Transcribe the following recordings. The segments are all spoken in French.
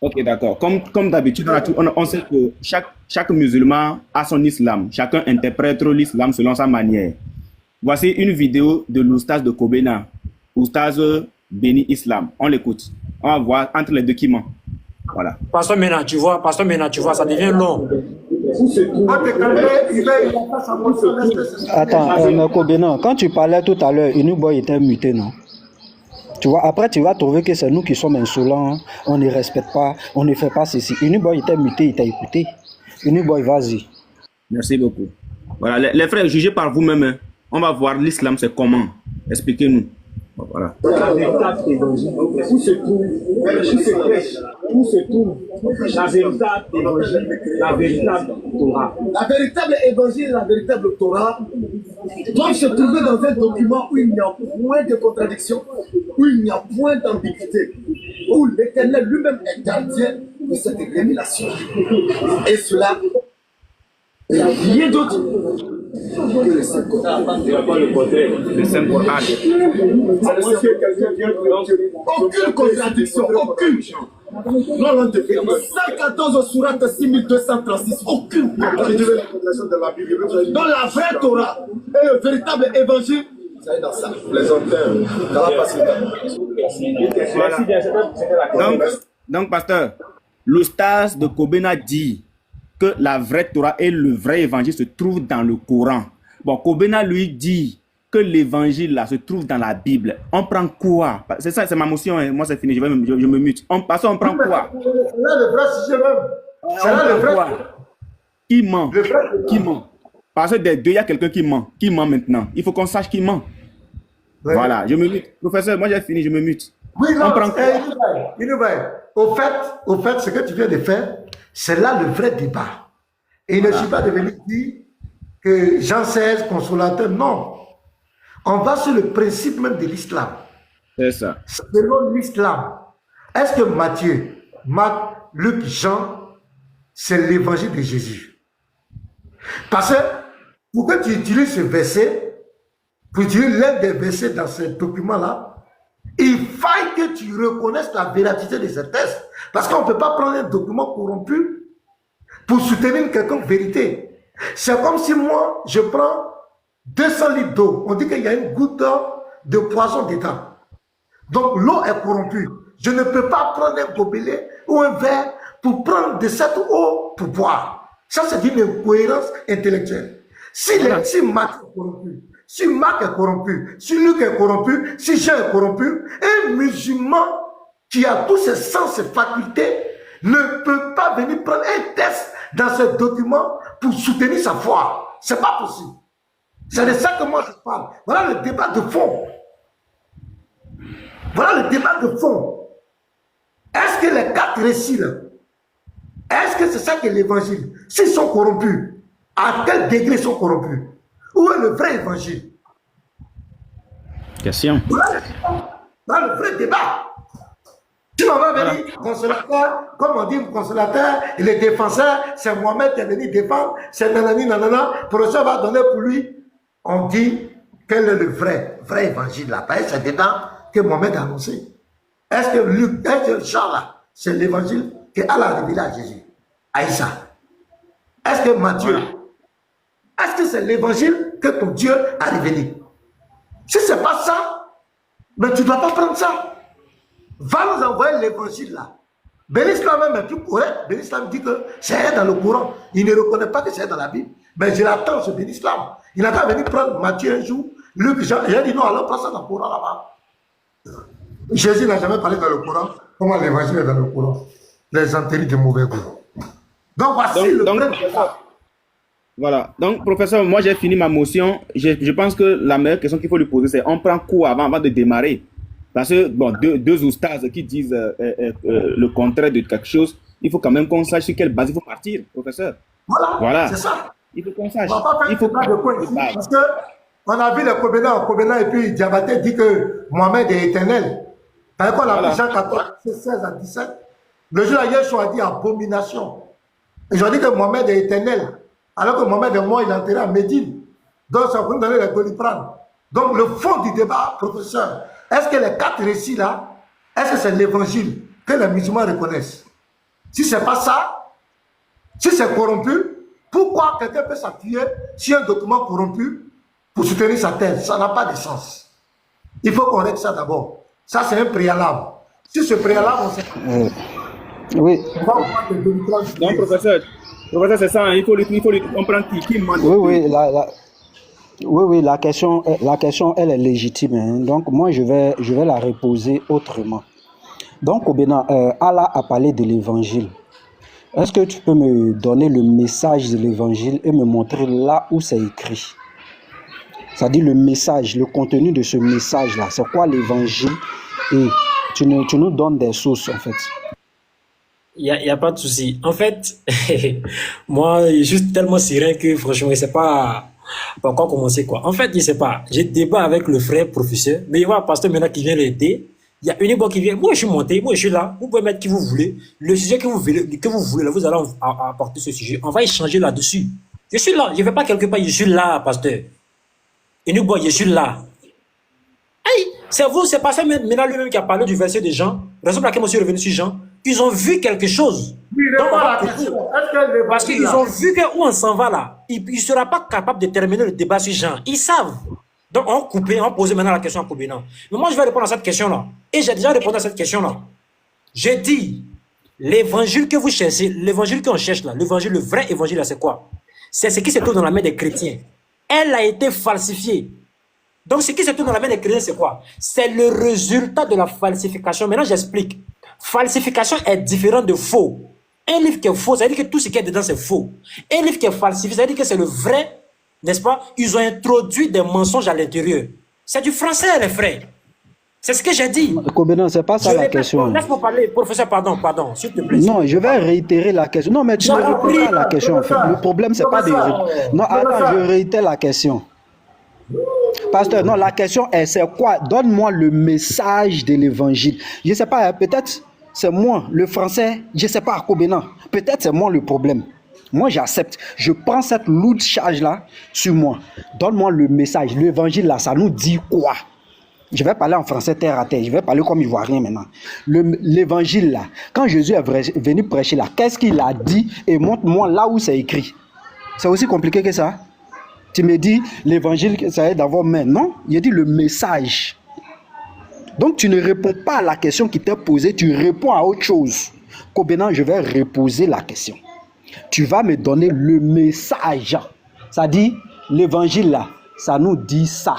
Ok, d'accord. Comme d'habitude, on sait que chaque musulman a son islam. Chacun interprète l'islam selon sa manière. Voici une vidéo de l'oustaz de Kobena, oustaz béni islam. On l'écoute. On va voir entre les deux qui ment. Voilà. Pasteur Mena, tu vois, ça devient long. Attends, Kobena, quand tu parlais tout à l'heure, Inuboy était muté, non? Tu vois, après, tu vas trouver que c'est nous qui sommes insolents, on ne respecte pas, on ne fait pas ceci. Inuboy était muté, il t'a écouté. Inuboy, vas-y. Merci beaucoup. Voilà, les frères, jugez par vous-même. Hein. On va voir l'islam, c'est comment. Expliquez-nous. Voilà. La véritable évangile, où se trouve, où se trouve la véritable évangile, la véritable Torah. La véritable évangile, la véritable Torah doivent se trouver dans un document où il n'y a point de contradiction, où il n'y a point d'ambiguïté, où l'Éternel lui-même est gardien de cette révélation. Et cela, il n'y a rien d'autre que le Saint-Coran. Le Saint-Coran. Aucune contradiction, aucune. Non, non, 114 sourates 6236, aucune contradiction de la Bible. Dans la vraie Torah et le véritable évangile, ça est dans ça. Les auteurs, donc, pasteur, l'oustaz de Kobena dit que la vraie Torah et le vrai évangile se trouvent dans le Coran. Bon, Kobena lui dit que l'évangile là se trouve dans la Bible. On prend quoi? C'est ça, c'est ma motion. Hein. Moi, c'est fini. Je me mute. Parce qu'on prend quoi? Là, le vrai sujet même. C'est là le vrai. Qui ment? Qui ment? Parce que des deux, il y a quelqu'un qui ment. Qui ment maintenant? Il faut qu'on sache qui ment. Ouais. Voilà, je me mute. Professeur, moi j'ai fini, je me mute. Oui, non, au fait, ce que tu viens de faire, c'est là le vrai débat. Et il ne suffit pas de venir dire que Jean XVI, consolateur, non. On va sur le principe même de l'islam. C'est ça. Selon l'islam, est-ce que Matthieu, Marc, Luc, Jean, c'est l'évangile de Jésus? Parce que pour que tu utilises ce verset, pour utiliser l'un des versets dans ce document-là, il faille que tu reconnaisses la véracité de ce texte. Parce qu'on ne peut pas prendre un document corrompu pour soutenir une quelconque vérité. C'est comme si moi, je prends 200 litres d'eau. On dit qu'il y a une goutte de poison dedans. Donc l'eau est corrompue. Je ne peux pas prendre un gobelet ou un verre pour prendre de cette eau pour boire. Ça, c'est une incohérence intellectuelle. Si Marc est corrompu, si Marc est corrompu, si Luc est corrompu, si Jean est corrompu, un musulman qui a tous ses sens, ses facultés, ne peut pas venir prendre un test dans ce document pour soutenir sa foi. C'est pas possible. C'est de ça que moi je parle. Voilà le débat de fond. Voilà le débat de fond. Est-ce que les 4 récits là, est-ce que c'est ça que l'évangile? S'ils sont corrompus, à quel degré ils sont corrompus? Où est le vrai évangile? Question. Voilà le vrai débat. Si on va venir, consolateur, comme on dit, consolateur, il est défenseur, c'est Mohamed qui est venu défendre, c'est nanani, nanana, le professeur va donner pour lui. On dit quel est le vrai évangile là. C'est dedans que Mohamed a annoncé. Est-ce que Luc, est-ce que Jean là, c'est l'évangile que Allah a révélé à Jésus, à Issa? Est-ce que Matthieu, est-ce que c'est l'évangile que ton Dieu a révélé? Si ce n'est pas ça, mais tu ne dois pas prendre ça. Va nous envoyer l'évangile là. Ben l'islam même est plus correct. Ben l'islam dit que c'est dans le Coran. Il ne reconnaît pas que c'est dans la Bible. Mais je l'attends, ce Ben l'islam. Il n'a qu'à venir prendre Matthieu un jour, Luc, Jean. J'ai dit non, alors prends ça dans le Coran là-bas. Jésus n'a jamais parlé dans le Coran. Comment l'évangile est dans le Coran? Les enterris de mauvais goût. Donc voici le vrai. Voilà. Donc, professeur, moi j'ai fini ma motion. Je pense que la meilleure question qu'il faut lui poser, c'est on prend quoi avant de démarrer? Parce que, bon, deux oustas qui disent le contraire de quelque chose, il faut quand même qu'on sache sur quelle base il faut partir, professeur. Voilà. C'est ça. Il faut qu'on sache. On va pas faire de point ici, parce qu'on a vu le Kobena, et puis Diabaté dit que Mohamed est éternel. Par exemple, on a vu Jean 14, 16 à 17. Le jour là, Yeshua a dit abomination. Ils ont dit que Mohamed est éternel. Alors que Mohamed est mort, il est enterré à Médine. Donc, ça va nous donner les Doliprane. Donc, le fond du débat, professeur, est-ce que les 4 récits là, est-ce que c'est l'évangile que les musulmans reconnaissent? Si ce n'est pas ça, si c'est corrompu, pourquoi quelqu'un peut s'appuyer sur un document corrompu pour soutenir sa thèse? Ça n'a pas de sens. Il faut qu'on règle ça d'abord. Ça, c'est un préalable. Si ce préalable, on sait... Oui. On va voir des délibérations. Non, professeur, c'est ça, hein, il faut comprendre qui demande. Oui, la question, elle est légitime. Hein. Donc, moi, je vais la reposer autrement. Donc, au Bénin, Allah a parlé de l'évangile. Est-ce que tu peux me donner le message de l'évangile et me montrer là où c'est écrit? C'est-à-dire le message, le contenu de ce message-là. C'est quoi l'évangile? Et tu nous donnes des sources, en fait. Il y a pas de souci. En fait, moi, je suis tellement serein que franchement, je sais pas par quoi commencer, quoi. En fait, je sais pas. J'ai débat avec le frère professeur, mais il y a un pasteur maintenant qui vient l'aider. Il y a une époque qui vient. Moi, je suis monté, moi, je suis là. Vous pouvez mettre qui vous voulez. Le sujet que vous voulez, là, vous allez apporter ce sujet. On va échanger là-dessus. Je suis là. Je ne vais pas quelque part. Je suis là, pasteur. Et nous, je suis là. Hey, c'est vous, c'est pasteur maintenant lui-même qui a parlé du verset de Jean. Raison pour laquelle je suis revenu sur Jean. Ils ont vu quelque chose. Oui, Parce qu'ils ont vu que où on s'en va là, il ne sera pas capable de terminer le débat sur Jean. Ils savent. Donc on coupait, on posait maintenant la question à Koubénan. Mais moi je vais répondre à cette question-là. Et j'ai déjà répondu à cette question-là. J'ai dit, l'évangile que vous cherchez, l'évangile qu'on cherche là, l'évangile, le vrai évangile là, c'est quoi? C'est ce qui se trouve dans la main des chrétiens. Elle a été falsifiée. Donc ce qui se trouve dans la main des chrétiens, c'est quoi? C'est le résultat de la falsification. Maintenant j'explique. Falsification est différent de faux. Un livre qui est faux, ça veut dire que tout ce qui est dedans, c'est faux. Un livre qui est falsifié, ça veut dire que c'est le vrai, n'est-ce pas? Ils ont introduit des mensonges à l'intérieur. C'est du français, les frères. C'est ce que j'ai dit. Koubénan, c'est pas ça la question. Laisse-moi parler, professeur, pardon, s'il te plaît. Non, je vais réitérer la question. Non, mais tu ne réponds pas à la question. En fait. Le problème, c'est pas de... Non, attends, je réitère la question. Pasteur, non, la question est, c'est quoi? Donne-moi le message de l'évangile. Je ne sais pas, peut-être c'est moi, le français, je ne sais pas, Koubénan. Peut-être c'est moi le problème. Moi, j'accepte. Je prends cette lourde charge-là sur moi. Donne-moi le message. L'évangile, là, ça nous dit quoi? Je vais parler en français terre à terre. Je vais parler comme ivoirien maintenant. L'évangile, là, quand Jésus est venu prêcher là, qu'est-ce qu'il a dit? Et montre-moi là où c'est écrit. C'est aussi compliqué que ça? Tu me dis, l'évangile, ça est d'avoir main. Non, il dit le message. Donc, tu ne réponds pas à la question qui t'est posée, tu réponds à autre chose. Koubénan, je vais reposer la question. Tu vas me donner le message. Ça dit, l'évangile là, ça nous dit ça.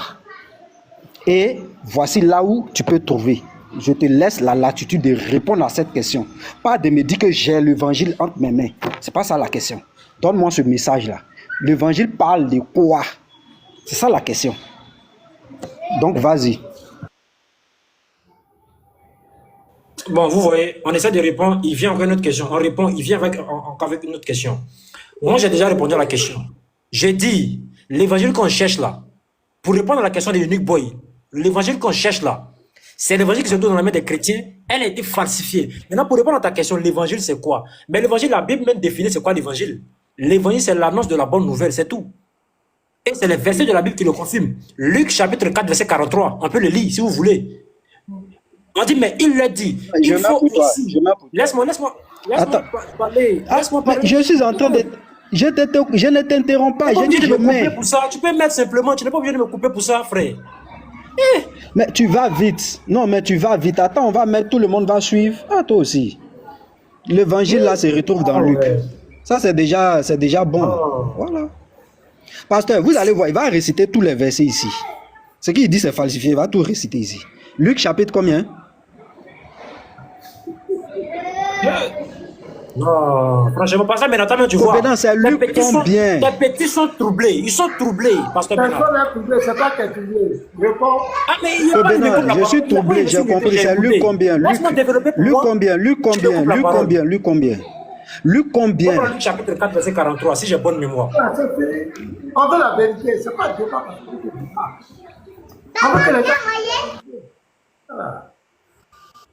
Et voici là où tu peux trouver. Je te laisse la latitude de répondre à cette question. Pas de me dire que j'ai l'évangile entre mes mains. C'est pas ça la question. Donne-moi ce message là. L'évangile parle de quoi? C'est ça la question. Donc, vas-y. Bon, vous voyez, on essaie de répondre, il vient avec une autre question. On répond, il vient avec une autre question. Moi, j'ai déjà répondu à la question. J'ai dit, l'évangile qu'on cherche là, pour répondre à la question de Unique Boy, l'évangile qu'on cherche là, c'est l'évangile qui se trouve dans la main des chrétiens, elle a été falsifiée. Maintenant, pour répondre à ta question, l'évangile c'est quoi? Mais l'évangile, la Bible même définit c'est quoi l'évangile. L'évangile, c'est l'annonce de la bonne nouvelle, c'est tout. Et c'est les versets de la Bible qui le confirment. Luc chapitre 4, verset 43, on peut le lire si vous voulez. On dit, mais il l'a dit. Il faut aussi... Laisse-moi parler. Laisse-moi parler. Je suis en train de... Je ne t'interromps pas. Je dis je mets. Pour ça. Tu peux mettre simplement. Tu n'es pas obligé de me couper pour ça, frère. Mais tu vas vite. Non, mais tu vas vite. Attends, on va mettre, tout le monde va suivre. Ah, toi aussi. L'évangile là se retrouve dans Luc. Ça, c'est déjà bon. Voilà. Pasteur, vous allez voir, il va réciter tous les versets ici. Ce qu'il dit, c'est falsifié. Il va tout réciter ici. Luc chapitre combien? Non, franchement, pas ça, mais attends, tu vois. C'est Luc combien? Tes petits sont troublés. Ils sont troublés. Personne n'est troublé, c'est pas qu'elle est troublée. Réponds. Ah, mais il y a pas de je suis troublé, j'ai compris. C'est Luc combien? Luc combien? Luc combien? Luc combien? Luc combien? Luc combien? Luc chapitre 4, verset 43, si j'ai bonne mémoire. On veut la vérité, c'est pas le débat. On veut que les gens...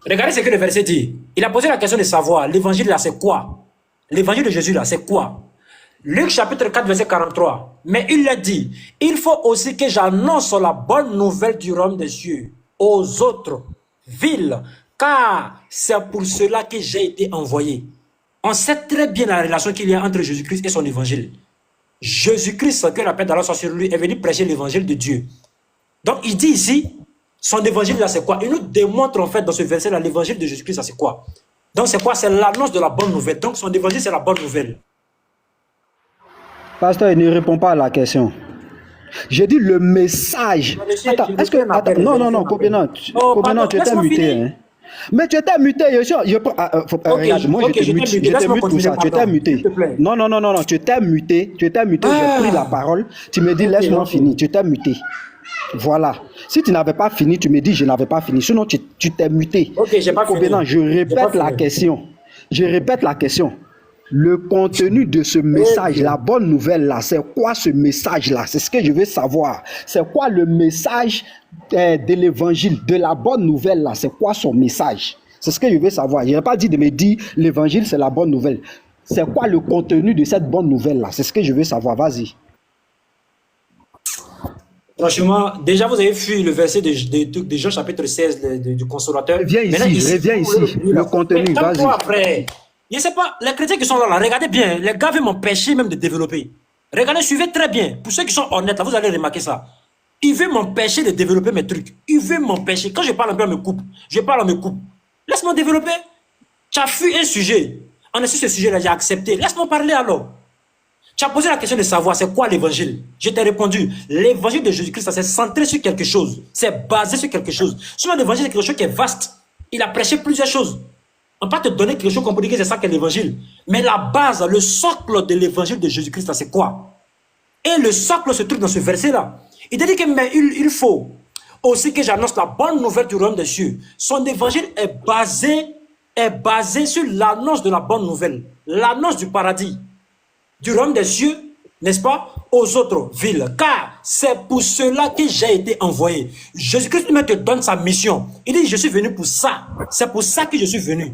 Regardez ce que le verset dit. Il a posé la question de savoir, l'évangile là c'est quoi? L'évangile de Jésus là c'est quoi? Luc chapitre 4 verset 43. Mais il a dit, il faut aussi que j'annonce la bonne nouvelle du royaume des cieux aux autres villes, car c'est pour cela que j'ai été envoyé. On sait très bien la relation qu'il y a entre Jésus-Christ et son évangile. Jésus-Christ, que la paix d'Allah soit sur lui, est venu prêcher l'évangile de Dieu. Donc, il dit ici, son évangile là, c'est quoi? Il nous démontre en fait dans ce verset là, l'évangile de Jésus-Christ, là, c'est quoi? Donc, c'est quoi? C'est l'annonce de la bonne nouvelle. Donc, son évangile, c'est la bonne nouvelle. Pasteur, il ne répond pas à la question. J'ai dit le message. Attends, est-ce que. Attends, non, Kobenan, tu étais muté. Hein. Mais tu étais muté. Regarde, moi, je t'ai muté pour ça. Tu étais muté. Non, tu étais muté. J'ai pris la parole. Tu me dis, laisse-moi finir. Tu étais muté. Voilà. Si tu n'avais pas fini, tu me dis, je n'avais pas fini. Sinon, tu t'es muté. Ok, j'ai pas fini. Je répète la question. Le contenu de ce message, la bonne nouvelle là, c'est quoi ce message là? C'est ce que je veux savoir. C'est quoi le message de l'évangile, de la bonne nouvelle là? C'est quoi son message? C'est ce que je veux savoir. Je n'ai pas dit de me dire l'évangile c'est la bonne nouvelle. C'est quoi le contenu de cette bonne nouvelle là? C'est ce que je veux savoir. Vas-y. Franchement, déjà vous avez fui le verset de Jean chapitre 16 du Consolateur. Reviens ici. Le contenu, vas-y. Je ne sais pas, les chrétiens qui sont là, regardez bien, les gars veulent m'empêcher même de développer. Regardez, suivez très bien. Pour ceux qui sont honnêtes, là, vous allez remarquer ça. Ils veulent m'empêcher de développer mes trucs. Ils veulent m'empêcher. Quand je parle un peu, on me coupe. Laisse-moi développer. Tu as fui un sujet. On est sur ce sujet-là, j'ai accepté. Laisse-moi parler alors. Tu as posé la question de savoir c'est quoi l'évangile. Je t'ai répondu. L'évangile de Jésus-Christ, ça s'est centré sur quelque chose. C'est basé sur quelque chose. Souvent, l'évangile, c'est quelque chose qui est vaste. Il a prêché plusieurs choses. On ne peut pas te donner quelque chose qu'on peut dire que c'est ça qu'est l'évangile. Mais la base, le socle de l'évangile de Jésus-Christ, c'est quoi? Et le socle se trouve dans ce verset-là. Il dit que mais il faut aussi que j'annonce la bonne nouvelle du royaume des cieux. Son évangile est basé sur l'annonce de la bonne nouvelle. L'annonce du paradis, du royaume des cieux, n'est-ce pas, aux autres villes. Car c'est pour cela que j'ai été envoyé. Jésus-Christ lui-même te donne sa mission. Il dit, je suis venu pour ça. C'est pour ça que je suis venu.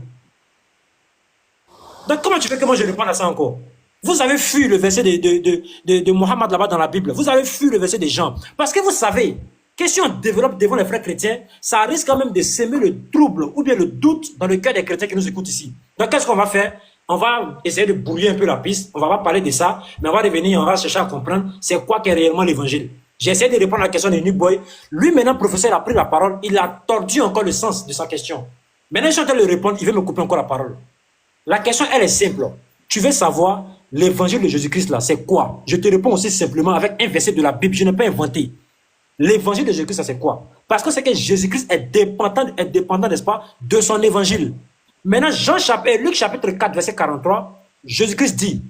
Donc, comment tu veux que moi je réponde à ça encore? Vous avez fui le verset de Mohammed là-bas dans la Bible. Vous avez fui le verset de Jean. Parce que vous savez que si on développe devant les frères chrétiens, ça risque quand même de semer le trouble ou bien le doute dans le cœur des chrétiens qui nous écoutent ici. Donc, qu'est-ce qu'on va faire? On va essayer de brouiller un peu la piste. On va pas parler de ça, mais on va revenir, on va chercher à comprendre c'est quoi qu'est réellement l'évangile. J'ai essayé de répondre à la question de New Boy. Lui, maintenant, le professeur a pris la parole. Il a tordu encore le sens de sa question. Maintenant, je suis en train de lui répondre. Il veut me couper encore la parole. La question, elle est simple. Tu veux savoir l'évangile de Jésus-Christ là, c'est quoi? Je te réponds aussi simplement avec un verset de la Bible. Je n'ai pas inventé. L'évangile de Jésus-Christ, ça c'est quoi? Parce que c'est que Jésus-Christ est dépendant, n'est-ce pas, de son évangile. Maintenant, Luc chapitre 4, verset 43, Jésus-Christ dit,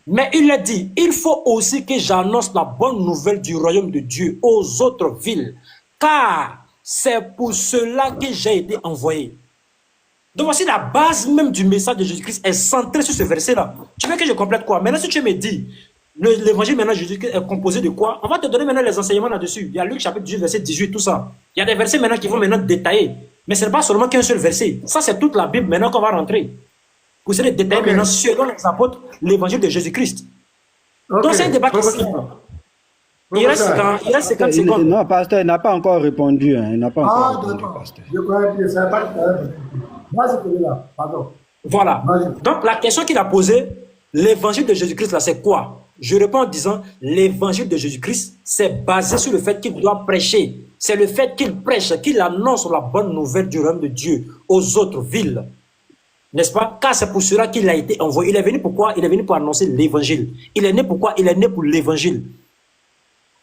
mais il a dit, il faut aussi que j'annonce la bonne nouvelle du royaume de Dieu aux autres villes, car c'est pour cela que j'ai été envoyé. Donc voici la base même du message de Jésus-Christ est centrée sur ce verset-là. Tu veux que je complète quoi? Maintenant, si tu me dis, l'évangile maintenant de Jésus-Christ est composé de quoi? On va te donner maintenant les enseignements là-dessus. Il y a Luc chapitre 18, verset 18, tout ça. Il y a des versets maintenant qui vont maintenant détailler. Mais ce n'est pas seulement qu'un seul verset. Ça, c'est toute la Bible maintenant qu'on va rentrer. Pour essayer de détailler maintenant selon les apôtres l'évangile de Jésus-Christ. Donc c'est un débat qui est simple. Il reste 50 secondes. Non, pasteur, il n'a pas encore répondu. Hein. Il n'a pas encore répondu, pasteur. Je crois que ça n'a pas de pardon. Voilà. Donc la question qu'il a posée, l'évangile de Jésus-Christ, là, c'est quoi? Je réponds en disant, l'évangile de Jésus-Christ, c'est basé sur le fait qu'il doit prêcher. C'est le fait qu'il prêche, qu'il annonce la bonne nouvelle du royaume de Dieu aux autres villes. N'est-ce pas? Car c'est pour cela qu'il a été envoyé. Il est venu pourquoi? Il est venu pour annoncer l'évangile. Il est né pourquoi? Il est né pour l'évangile.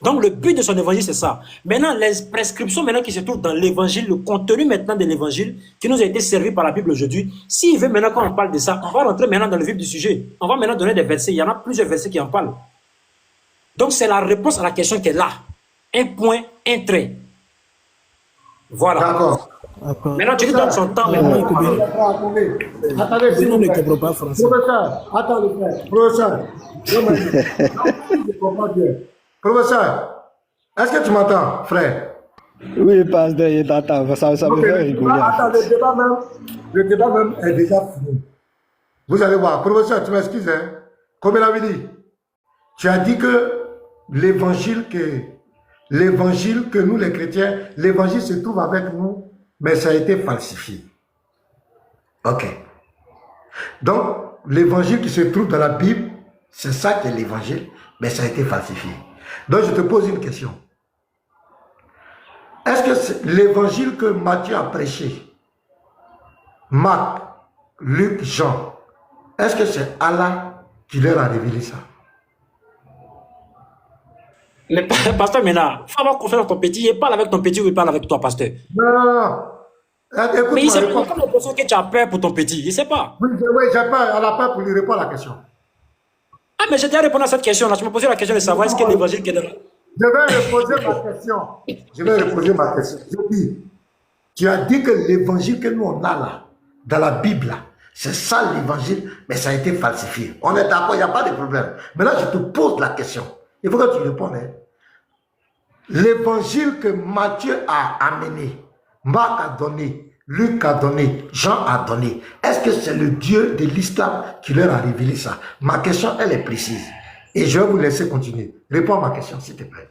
Donc le but de son évangile, c'est ça. Maintenant, les prescriptions maintenant qui se trouvent dans l'évangile, le contenu maintenant de l'évangile qui nous a été servi par la Bible aujourd'hui, s'il veut maintenant qu'on parle de ça, on va rentrer maintenant dans le vif du sujet. On va maintenant donner des versets. Il y en a plusieurs versets qui en parlent. Donc c'est la réponse à la question qui est là. Un point, un trait. Voilà. D'accord. Maintenant, tu lui donnes son temps. Attendez, s'il vous plaît. Professeur, attendez, frère. Professeur, je comprends bien. Professeur, est-ce que tu m'entends, frère? Oui, pasteur, il t'entend. Ça me fait rigoler. Attends, le débat même est déjà fini. Vous allez voir. Professeur, tu m'excuses, hein? Comme il avait dit, tu as dit que l'évangile que nous, les chrétiens, l'évangile se trouve avec nous, mais ça a été falsifié. Ok. Donc, l'évangile qui se trouve dans la Bible, c'est ça qui est l'évangile, mais ça a été falsifié. Donc, je te pose une question. Est-ce que c'est l'évangile que Matthieu a prêché, Marc, Luc, Jean, est-ce que c'est Allah qui leur a révélé ça? Mais pasteur, maintenant, il faut avoir confiance dans ton petit. Il parle avec ton petit ou il parle avec toi, pasteur. Non. Mais il Écoute-moi, sait pas, réponds. comme l'impression que tu as peur pour ton petit. Il ne sait pas. Oui, j'ai peur, elle a peur pour lui répondre à la question. Ah, mais j'ai déjà répondu à cette question-là. Tu m'as posé la question de savoir est-ce que l'évangile qui est dans la... Je vais reposer ma question. Je vais reposer ma question. Je dis, tu as dit que l'évangile que nous on a là, dans la Bible, là, c'est ça l'évangile, mais ça a été falsifié. On est d'accord, il n'y a pas de problème. Maintenant, je te pose la question. Il faut que tu répondes. Hein. L'évangile que Matthieu a amené, Marc a donné, Luc a donné, Jean a donné, est-ce que c'est le Dieu de l'islam qui leur a révélé ça? Ma question, elle est précise. Et je vais vous laisser continuer. Réponds à ma question, s'il te plaît.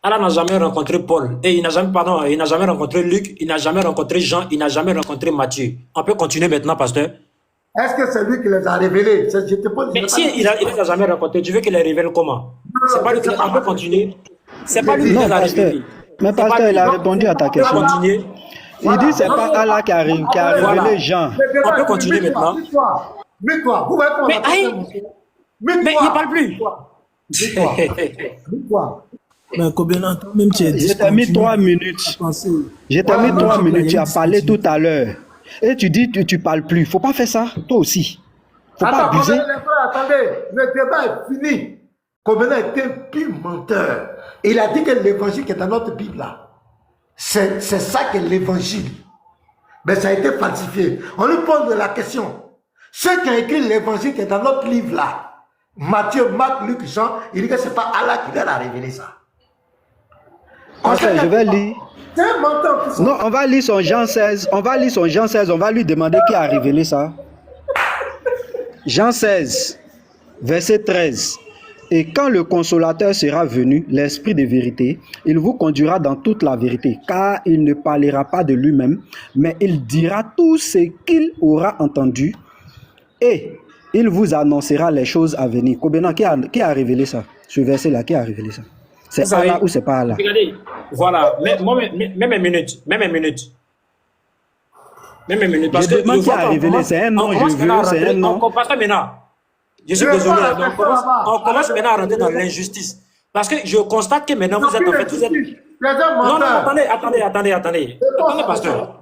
Allah n'a jamais rencontré Paul. Et il n'a jamais, pardon, il n'a jamais rencontré Luc. Il n'a jamais rencontré Jean. Il n'a jamais rencontré Matthieu. On peut continuer maintenant, pasteur. Est-ce que c'est lui qui les a révélés? Je te pose, Mais si il ne a jamais rencontré, tu veux qu'il les révèle comment? C'est pas lui qui les... On peut continuer. C'est pas lui qui Non, les a pasteur. révélés. Mais pasteur, il a répondu à ta On peut question. continuer. Il dit c'est pas Allah qui a révélé Jean. On peut continuer maintenant. Mets-toi. Vous voyez comment Mais aïe. Mais il ne parle plus. Mets-toi. Mais Kobena, toi-même, tu es Je t'ai mis 3 minutes. Je t'ai mis 3 minutes. Tu as parlé tout à l'heure. Et tu dis que tu parles plus. Faut pas faire ça. Toi aussi. Faut pas abuser. Attendez, le débat est fini. Kobena est un pur menteur. Il a dit que l'évangile qui est dans notre Bible là, c'est ça que l'évangile. Mais ça a été falsifié. On lui pose la question. Ceux qui ont écrit l'évangile qui est dans notre livre là, Matthieu, Marc, Luc, Jean, il dit que c'est pas Allah qui leur a révélé ça. Pasteur, je vais lire. C'est un menteur tout ça. Non, on va lire son Jean 16. On va lire son Jean 16. On va lui demander qui a révélé ça. Jean 16, verset 13. Et quand le consolateur sera venu, l'esprit de vérité, il vous conduira dans toute la vérité, car il ne parlera pas de lui-même, mais il dira tout ce qu'il aura entendu et il vous annoncera les choses à venir. Kobena, qui a révélé ça? Ce verset-là, qui a révélé ça? C'est Allah ou c'est pas Allah? Regardez, voilà, même une minute, parce Je que demande qui a révélé, c'est un nom, je veux, c'est un nom. On passe maintenant. Je suis désolé, donc on commence maintenant à rentrer dans l'injustice. Parce que je constate que maintenant vous êtes en fait, vous êtes... Non, attendez, pasteur.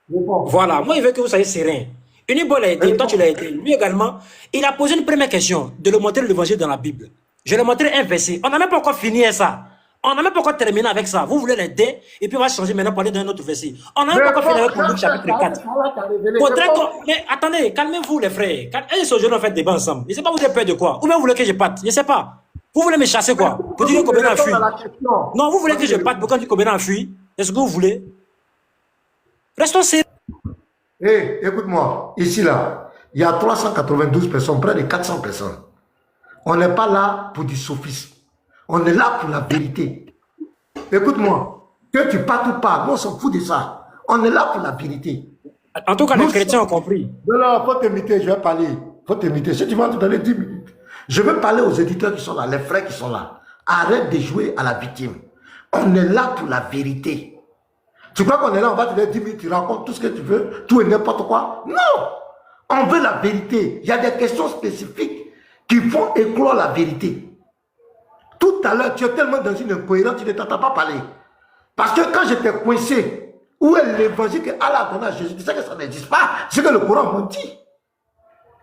Voilà, moi, il veut que vous soyez serein. Unibol a été, toi tu l'as été, lui également. Il a posé une première question, de le montrer l'évangile dans la Bible. Je lui ai montré un verset. On n'a même pas encore fini ça. On n'a même pas encore terminé avec ça. Vous voulez l'aider, et puis on va changer maintenant, parler d'un autre verset. On n'a même pas encore fini avec Luc chapitre 4. Mais attendez, calmez-vous les frères. Et ce jour, on fait débat ensemble. Je ne sais pas, vous avez peur de quoi? Ou bien vous voulez que je parte? Je ne sais pas. Vous voulez me chasser quoi? Pour dire que Kobena a fui. Non, vous voulez que je parte pour quand Kobena a fui? Est-ce que vous voulez? Restons sérieux. Hé, écoute-moi, ici là, il y a 392 personnes, près de 400 personnes. On n'est pas là pour du sophisme. On est là pour la vérité. Écoute-moi, que tu partes ou pas, nous on s'en fout de ça. On est là pour la vérité. En tout cas, les chrétiens ont compris. Non, faut t'imiter, je vais parler. Faut t'imiter. Si tu vas te donner 10 minutes. Je veux parler aux éditeurs qui sont là, les frères qui sont là. Arrête de jouer à la victime. On est là pour la vérité. Tu crois qu'on est là, on va te donner 10 minutes, tu racontes tout ce que tu veux, tout et n'importe quoi? Non! On veut la vérité. Il y a des questions spécifiques qui font éclore la vérité. Tout à l'heure, tu es tellement dans une incohérence, tu ne t'entends pas parler. Parce que quand j'étais coincé, où est l'évangile que Allah a donné à Jésus? Tu sais que ça n'existe pas. C'est que le Coran m'a dit.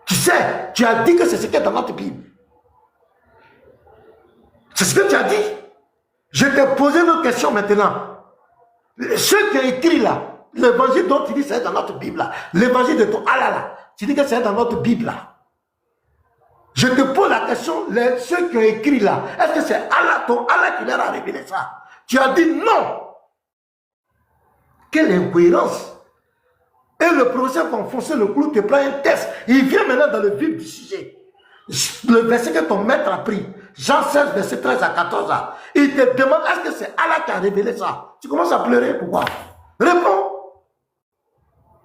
Tu sais, tu as dit que c'est ce qui est dans notre Bible. C'est ce que tu as dit. Je t'ai posé une question maintenant. Ceux qui ont écrit là, l'évangile dont tu dis c'est dans notre Bible là, l'évangile de ton Allah là, tu dis que c'est dans notre Bible là. Je te pose la question, ceux qui ont écrit là, est-ce que c'est Allah, ton Allah qui leur a révélé ça? Tu as dit non. Quelle incohérence. Et le professeur va enfoncer le clou, te prend un test. Il vient maintenant dans le vif du sujet. Le verset que ton maître a pris, Jean 16, verset 13 à 14 là. Il te demande, est-ce que c'est Allah qui a révélé ça? Tu commences à pleurer, pourquoi? Réponds.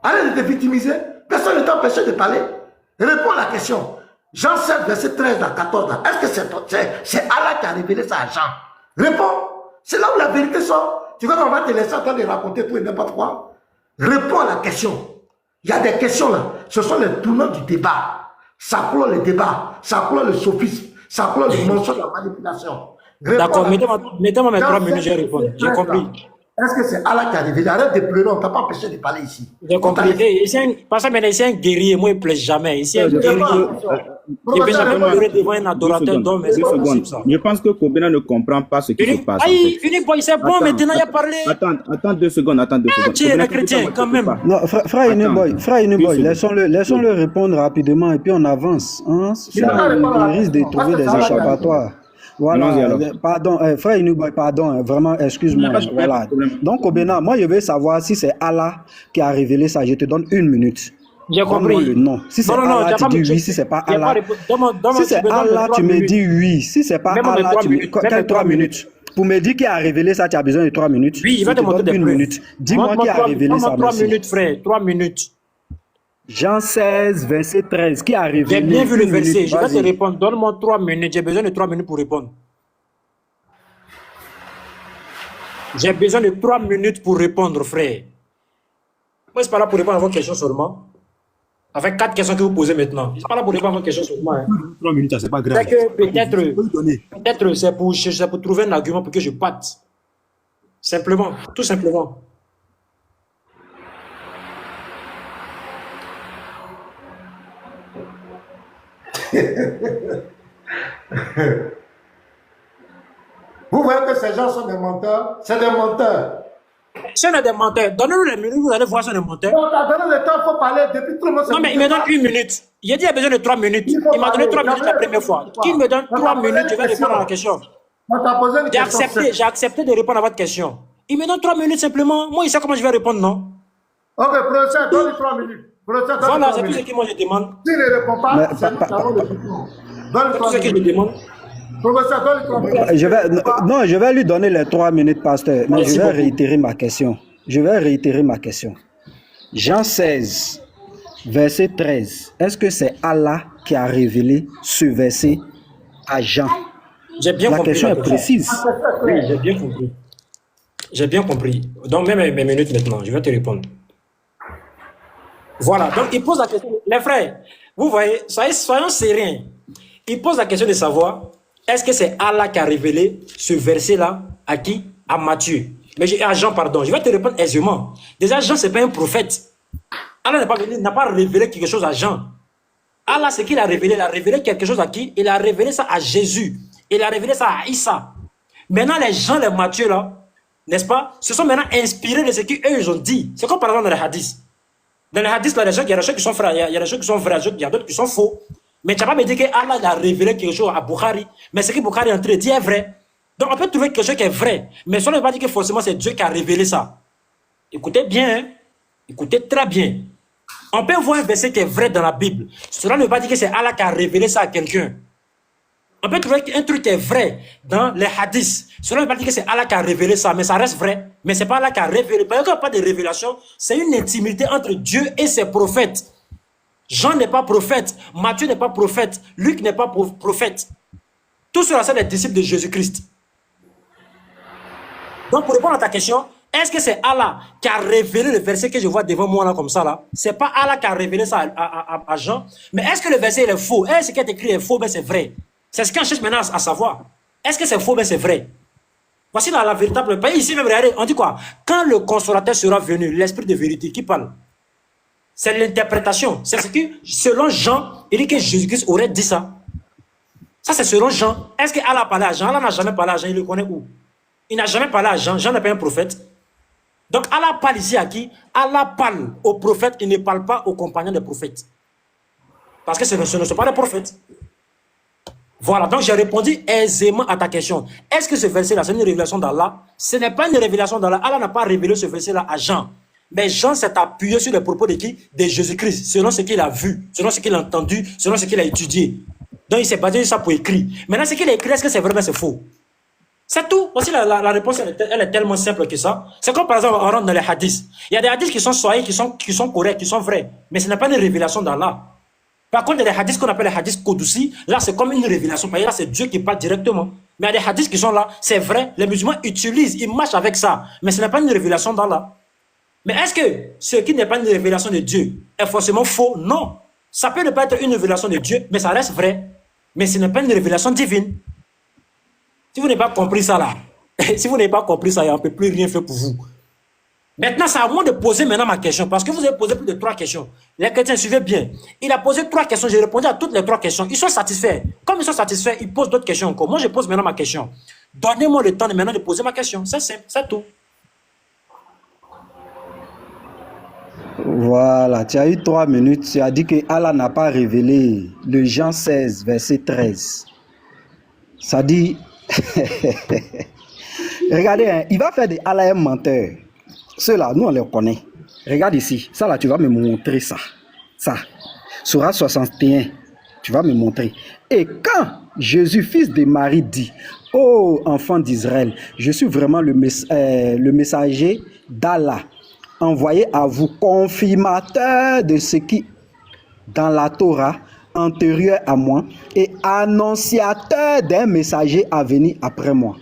Arrête de te victimiser. Personne ne t'a empêché de parler. Réponds à la question. Jean 7, verset 13 à 14. Est-ce que c'est Allah qui a révélé ça à Jean? Réponds. C'est là où la vérité sort. Tu vois qu'on va te laisser en train de raconter tout et n'importe quoi. Réponds à la question. Il y a des questions là. Ce sont les tournants du débat. Ça clôt le débat. Ça clôt le sophisme. Ça clôt le mensonge, la manipulation. D'accord, mettez-moi mes 3 minutes, je réponds. J'ai compris. Est-ce que c'est Allah qui a révélé? Arrête de pleurer, on ne t'a pas empêché de parler ici. J'ai compris. Parce que ici, un guerrier, moi, il ne plaît jamais. Ici, un guerrier. Je ne vais jamais pleurer devant un adorateur d'homme. Je pense que Kobena ne comprend pas ce qui se passe. Aïe, c'est bon, maintenant, il a parlé. Attends 2 secondes, Tu es le chrétien, quand même. Non, frère Inuboy, laissons-le répondre rapidement et puis on avance. Hein? Il risque de trouver des échappatoires. Voilà, pardon, frère Inuboy, pardon, vraiment, excuse-moi. Voilà. Donc, Kobena, moi, je veux savoir si c'est Allah qui a révélé ça. Je te donne 1 minute. J'ai compris. Le nom. Si c'est Allah, tu dis oui. Si c'est pas Allah, si c'est Allah, tu me dis oui. Si c'est pas Allah, tu me dis 3 minutes. Pour me dire qui a révélé ça, tu as besoin de 3 minutes. Oui, il va te montrer des 1 minute. Dis-moi qui a révélé ça. 3 minutes, frère. 3 minutes. Jean 16, verset 13. Qui a révélé? J'ai bien vu le verset. Je vais te répondre. Donne-moi 3 minutes. J'ai besoin de 3 minutes pour répondre. J'ai besoin de 3 minutes pour répondre, frère. Moi, je ne suis pas là pour répondre à vos questions seulement. Avec 4 questions que vous posez maintenant. Je ne suis pas là pour répondre à vos questions seulement. Hein. 3 minutes, c'est pas grave. C'est que peut-être c'est pour trouver un argument pour que je parte. Simplement, tout simplement. Vous voyez que ces gens sont des menteurs. C'est des menteurs. Si on est des menteurs, donnez-nous les minutes, vous allez voir si on est menteurs. On t'a donné le temps, il faut parler depuis tout le monde. Non, mais il me donne 1 minute. Il a dit qu'il a besoin de 3 minutes. Il m'a donné 3 minutes la première fois. Qu'il me donne 3 minutes, je vais répondre à la question. J'ai accepté de répondre à votre question. Il me donne 3 minutes simplement. Moi, il sait comment je vais répondre, non? Ok, professeur, donne 3 minutes. Voilà, c'est tout ce que moi je demande. S'il ne répond pas, c'est nous qui avons le bouton. Donne 3 minutes. C'est tout ce que je demande. Professeur, donne 3 minutes. Je vais lui donner les 3 minutes, pasteur. Mais je vais réitérer ma question. Jean 16, verset 13. Est-ce que c'est Allah qui a révélé ce verset à Jean? J'ai bien compris. La question est précise. Oui, j'ai bien compris. J'ai bien compris. Donc, même mes minutes maintenant, je vais te répondre. Voilà. Donc, il pose la question. Les frères, vous voyez, soyons sérieux. Il pose la question de savoir, est-ce que c'est Allah qui a révélé ce verset-là à qui? À Matthieu. Mais à Jean, pardon. Je vais te répondre aisément. Déjà, Jean, ce n'est pas un prophète. Allah n'a pas révélé quelque chose à Jean. Allah, c'est qu'il a révélé. Il a révélé quelque chose à qui? Il a révélé ça à Jésus. Il a révélé ça à Issa. Maintenant, les gens, les Matthieu, là, n'est-ce pas, se sont maintenant inspirés de ce qu'eux, ils ont dit. C'est comme par exemple dans les hadiths. Dans les hadiths, là, il y a des choses qui sont vraies, il y a des choses qui sont vraies, il y a d'autres qui sont faux. Mais tu n'as pas me dire que Allah a révélé quelque chose à Bukhari, mais ce que Bukhari est en train de dire est vrai. Donc on peut trouver quelque chose qui est vrai, mais ça ne veut pas dire que forcément c'est Dieu qui a révélé ça. Écoutez bien, hein? Écoutez très bien. On peut voir un verset qui est vrai dans la Bible. Cela ne veut pas dire que c'est Allah qui a révélé ça à quelqu'un. On peut trouver un truc qui est vrai dans les hadiths. Cela ne veut pas dire que c'est Allah qui a révélé ça, mais ça reste vrai. Mais ce n'est pas Allah qui a révélé. Parce qu'il n'y a pas de révélation, c'est une intimité entre Dieu et ses prophètes. Jean n'est pas prophète, Matthieu n'est pas prophète, Luc n'est pas prophète. Tout cela, c'est les disciples de Jésus-Christ. Donc, pour répondre à ta question, est-ce que c'est Allah qui a révélé le verset que je vois devant moi là comme ça là? C'est pas Allah qui a révélé ça à Jean. Mais est-ce que le verset il est faux? Est-ce ce qui est écrit est faux? Ben c'est vrai. C'est ce qu'on cherche maintenant à savoir. Est-ce que c'est faux? Ben c'est vrai. Voici la véritable pays. Ici même, regardez, on dit quoi? Quand le consolateur sera venu, l'esprit de vérité qui parle. C'est l'interprétation. C'est ce que, selon Jean, il dit que Jésus-Christ aurait dit ça. Ça, c'est selon Jean. Est-ce que Allah a parlé à Jean? Allah n'a jamais parlé à Jean, il le connaît où? Il n'a jamais parlé à Jean. Jean n'est pas un prophète. Donc, Allah parle ici à qui? Allah parle aux prophètes, il ne parle pas aux compagnons des prophètes. Parce que ce ne sont pas des prophètes. Voilà, donc j'ai répondu aisément à ta question. Est-ce que ce verset-là, c'est une révélation d'Allah? Ce n'est pas une révélation d'Allah. Allah n'a pas révélé ce verset-là à Jean. Mais Jean s'est appuyé sur les propos de qui? De Jésus-Christ, selon ce qu'il a vu, selon ce qu'il a entendu, selon ce qu'il a étudié. Donc il s'est basé sur ça pour écrire. Maintenant, ce qu'il a écrit, est-ce que c'est vrai ou c'est faux? C'est tout. Voici la réponse, elle est tellement simple que ça. C'est comme par exemple, on rentre dans les hadiths. Il y a des hadiths qui sont soyés, qui sont corrects, qui sont vrais. Mais ce n'est pas une révélation d'Allah. Par contre, il y a des hadiths qu'on appelle les hadiths Qudsi. Là, c'est comme une révélation. Parce que là, c'est Dieu qui parle directement. Mais il y a des hadiths qui sont là. C'est vrai, les musulmans utilisent, ils marchent avec ça. Mais ce n'est pas une révélation d'Allah. Mais est-ce que ce qui n'est pas une révélation de Dieu est forcément faux? Non. Ça peut ne pas être une révélation de Dieu, mais ça reste vrai. Mais ce n'est pas une révélation divine. Si vous n'avez pas compris ça là, si vous n'avez pas compris ça, on ne peut plus rien faire pour vous. Maintenant, c'est à moi de poser maintenant ma question, parce que vous avez posé plus de 3 questions. Les chrétiens, suivez bien. Il a posé 3 questions, j'ai répondu à toutes les 3 questions. Ils sont satisfaits. Comme ils sont satisfaits, ils posent d'autres questions encore. Moi, je pose maintenant ma question. Donnez-moi le temps de maintenant de poser ma question. C'est simple, c'est tout. Voilà, tu as eu 3 minutes. Tu as dit que Allah n'a pas révélé le Jean 16, verset 13. Ça dit... Regardez, hein, il va faire de Allah un menteur. Ceux-là, nous, on les connaît. Regarde ici. Ça, là, tu vas me montrer ça. Ça. Sourate 61. Tu vas me montrer. Et quand Jésus, fils de Marie, dit: ô enfant d'Israël, je suis vraiment le messager d'Allah, envoyé à vous, confirmateur de ce qui, dans la Torah, antérieur à moi, et annonciateur d'un messager à venir après moi,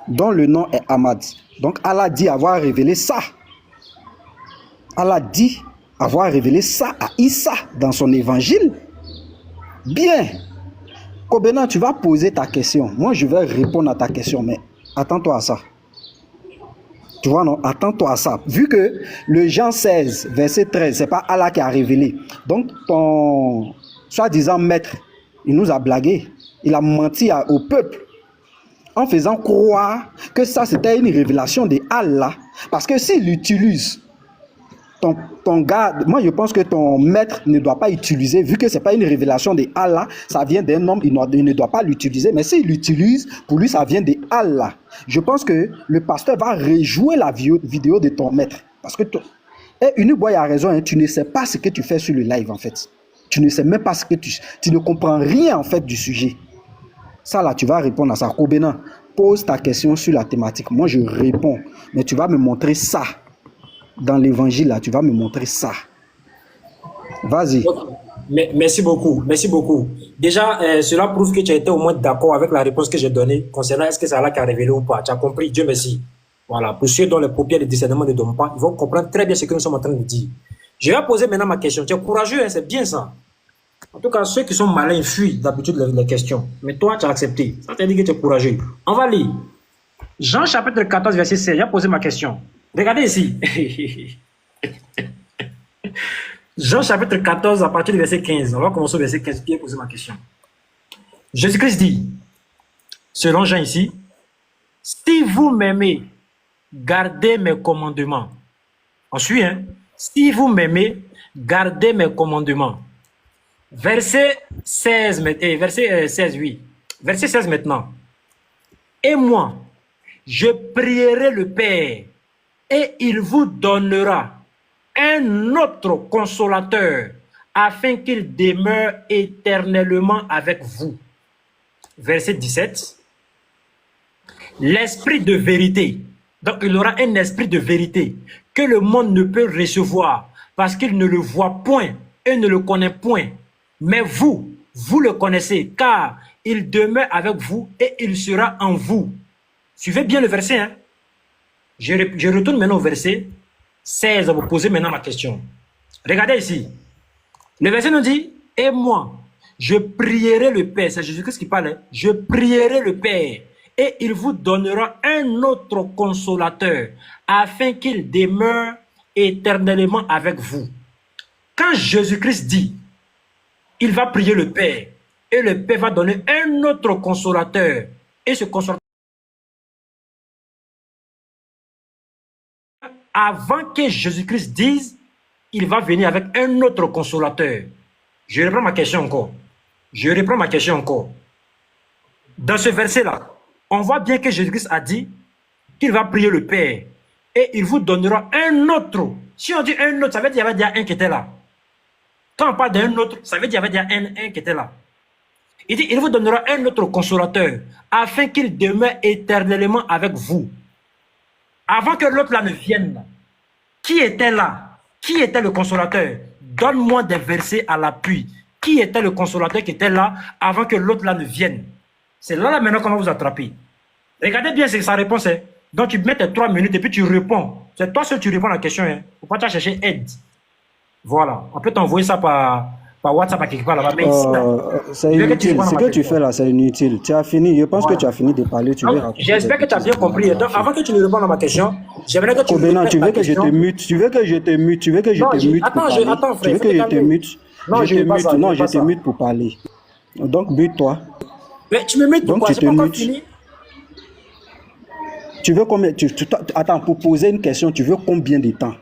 dont le nom est Ahmad. Donc Allah dit avoir révélé ça. Allah dit avoir révélé ça à Issa dans son évangile. Bien. Kobena, tu vas poser ta question. Moi, je vais répondre à ta question, mais attends-toi à ça. Tu vois, non? Attends-toi à ça. Vu que le Jean 16, verset 13, c'est pas Allah qui a révélé. Donc, ton soi-disant maître, il nous a blagué. Il a menti au peuple, en faisant croire que ça c'était une révélation de Allah. Parce que s'il utilise ton gars, moi je pense que ton maître ne doit pas utiliser, vu que c'est pas une révélation de Allah, ça vient d'un homme, il ne doit pas l'utiliser. Mais s'il l'utilise, pour lui ça vient de Allah. Je pense que le pasteur va rejouer la vidéo de ton maître. Parce que et Uniboy a raison, hein, tu ne sais pas ce que tu fais sur le live en fait. Tu ne sais même pas ce que tu ne comprends rien en fait du sujet. Ça là, tu vas répondre à ça. Kobena, pose ta question sur la thématique. Moi, je réponds. Mais tu vas me montrer ça. Dans l'évangile, là, tu vas me montrer ça. Vas-y. Merci beaucoup. Merci beaucoup. Déjà, cela prouve que tu as été au moins d'accord avec la réponse que j'ai donnée concernant est-ce que c'est Allah qui a révélé ou pas. Tu as compris, Dieu merci. Voilà. Pour ceux dont les paupières de discernement ne dorment pas, ils vont comprendre très bien ce que nous sommes en train de dire. Je vais poser maintenant ma question. Tu es courageux, hein, c'est bien ça. En tout cas, ceux qui sont malins fuient d'habitude les questions. Mais toi, tu as accepté. Ça t'a dit que tu es courageux. On va lire. Jean chapitre 14, verset 16. J'ai posé ma question. Regardez ici. Jean chapitre 14, à partir du verset 15. On va commencer au verset 15. Puis j'ai posé ma question. Jésus-Christ dit, selon Jean ici, si vous m'aimez, gardez mes commandements. On suit, hein? Si vous m'aimez, gardez mes commandements. Verset 16, verset 16, oui. Verset 16 maintenant. Et moi, je prierai le Père, et il vous donnera un autre consolateur, afin qu'il demeure éternellement avec vous. Verset 17. L'esprit de vérité. Donc, il aura un esprit de vérité que le monde ne peut recevoir, parce qu'il ne le voit point et ne le connaît point. Mais vous, vous le connaissez, car il demeure avec vous et il sera en vous. Suivez bien le verset. Hein? Je retourne maintenant au verset 16 à vous poser maintenant ma question. Regardez ici. Le verset nous dit, et moi, je prierai le Père. C'est Jésus-Christ qui parle. Hein? Je prierai le Père et il vous donnera un autre consolateur afin qu'il demeure éternellement avec vous. Quand Jésus-Christ dit, il va prier le Père et le Père va donner un autre consolateur. Et ce consolateur, avant que Jésus-Christ dise, il va venir avec un autre consolateur. Je reprends ma question encore. Dans ce verset-là, on voit bien que Jésus-Christ a dit qu'il va prier le Père et il vous donnera un autre. Si on dit un autre, ça veut dire qu'il y avait déjà un qui était là. Quand on parle d'un autre, ça veut dire qu'il y avait déjà un qui était là. Il dit, il vous donnera un autre consolateur, afin qu'il demeure éternellement avec vous. Avant que l'autre là ne vienne, qui était là? Qui était le consolateur? Donne-moi des versets à l'appui qui était le consolateur qui était là avant que l'autre là ne vienne. C'est là maintenant qu'on va vous attraper. Regardez bien sa réponse. Hein. Donc tu mets tes 3 minutes et puis tu réponds. C'est toi seul tu réponds à la question. Hein. Faut pas chercher aide. Voilà. On peut t'envoyer ça par WhatsApp à quelque part là-bas. Mais ici, là, c'est inutile. Ce que tu fais là, c'est inutile. Tu as fini. Je pense que tu as fini de parler. Tu veux j'espère que tu as bien compris. Donc, avant que tu ne répondes à ma question, j'aimerais que tu me Kobenan, tu veux que je te mute? Tu veux que je te mute? Tu veux que je te mute pour parler? Attends, frère. Tu veux que je te mute? Non, je te mute pour parler. Donc, mute-toi. Mais tu me mutes pourquoi? C'est pas encore fini. Tu veux combien? Attends, pour poser une question, tu veux combien de temps?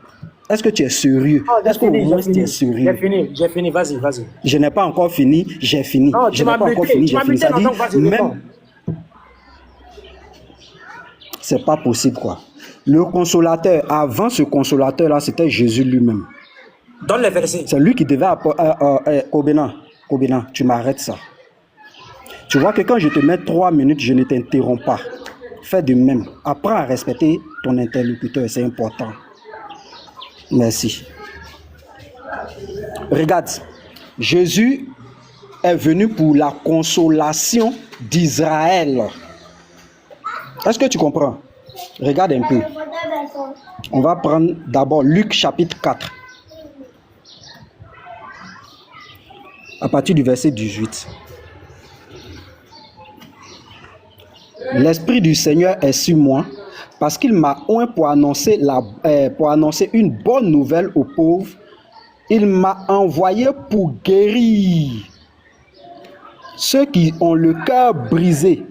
Est-ce que tu es sérieux? Est-ce que tu es sérieux? J'ai fini, vas-y. Je n'ai pas encore fini, j'ai fini. Non, je n'ai pas encore fini, j'ai fini. Ça dit, même... C'est pas possible, quoi. Le consolateur, avant ce consolateur-là, c'était Jésus lui-même. Donne les versets. C'est lui qui devait apporter... Kobenan, tu m'arrêtes ça. Tu vois que quand je te mets 3 minutes, je ne t'interromps pas. Fais de même. Apprends à respecter ton interlocuteur, c'est important. Merci. Regarde, Jésus est venu pour la consolation d'Israël. Est-ce que tu comprends? Regarde un peu. On va prendre d'abord Luc chapitre 4. À partir du verset 18. L'Esprit du Seigneur est sur moi, parce qu'il m'a oint pour annoncer une bonne nouvelle aux pauvres. Il m'a envoyé pour guérir ceux qui ont le cœur brisé,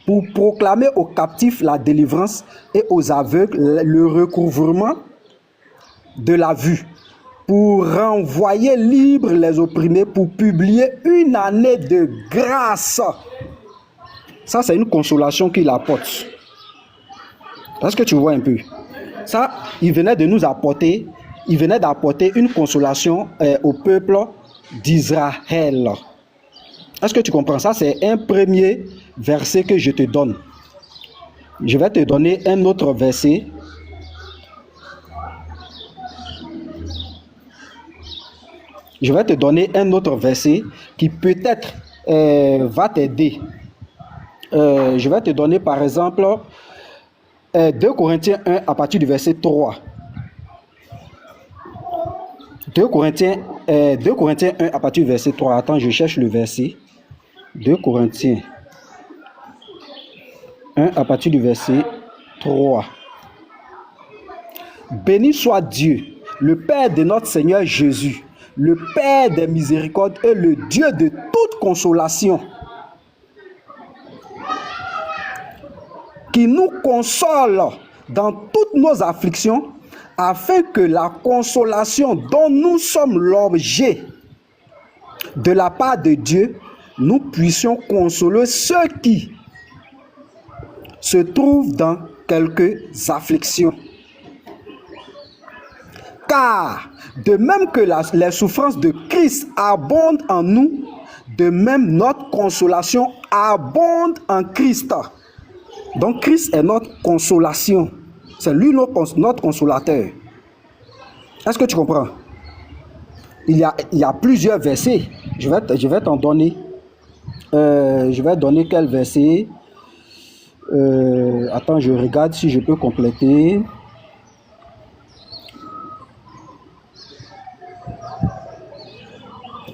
pour proclamer aux captifs la délivrance et aux aveugles le recouvrement de la vue, pour renvoyer libres les opprimés, pour publier une année de grâce. Ça, c'est une consolation qu'il apporte. Est-ce que tu vois un peu? Ça, il venait de nous apporter, il venait d'apporter une consolation au peuple d'Israël. Est-ce que tu comprends? Ça, c'est un premier verset que je te donne. Je vais te donner un autre verset. Je vais te donner un autre verset qui peut-être va t'aider. Je vais te donner par exemple 2 Corinthiens 1 à partir du verset 3. 2 Corinthiens 1 à partir du verset 3. Attends, je cherche le verset. 2 Corinthiens 1 à partir du verset 3. Béni soit Dieu, le Père de notre Seigneur Jésus, le Père des miséricordes et le Dieu de toute consolation, qui nous console dans toutes nos afflictions, afin que la consolation dont nous sommes l'objet de la part de Dieu, nous puissions consoler ceux qui se trouvent dans quelques afflictions. Car de même que les souffrances de Christ abondent en nous, de même notre consolation abonde en Christ. Donc Christ est notre consolation. C'est lui notre consolateur. Est-ce que tu comprends? Il y a plusieurs versets. Je vais t'en donner. Je vais donner quel verset? Attends, je regarde si je peux compléter.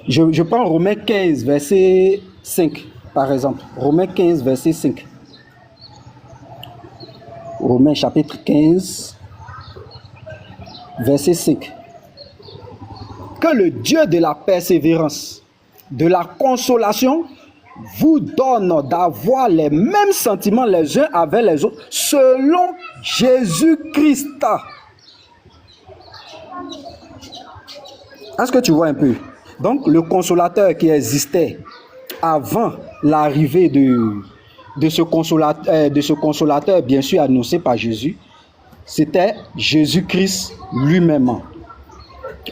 Je prends Romains 15, verset 5, par exemple. Romains 15, verset 5. Romains chapitre 15, verset 5. Que le Dieu de la persévérance, de la consolation, vous donne d'avoir les mêmes sentiments les uns avec les autres, selon Jésus-Christ. Est-ce que tu vois un peu? Donc, le consolateur qui existait avant l'arrivée de ce consolateur, bien sûr annoncé par Jésus, c'était Jésus-Christ lui-même.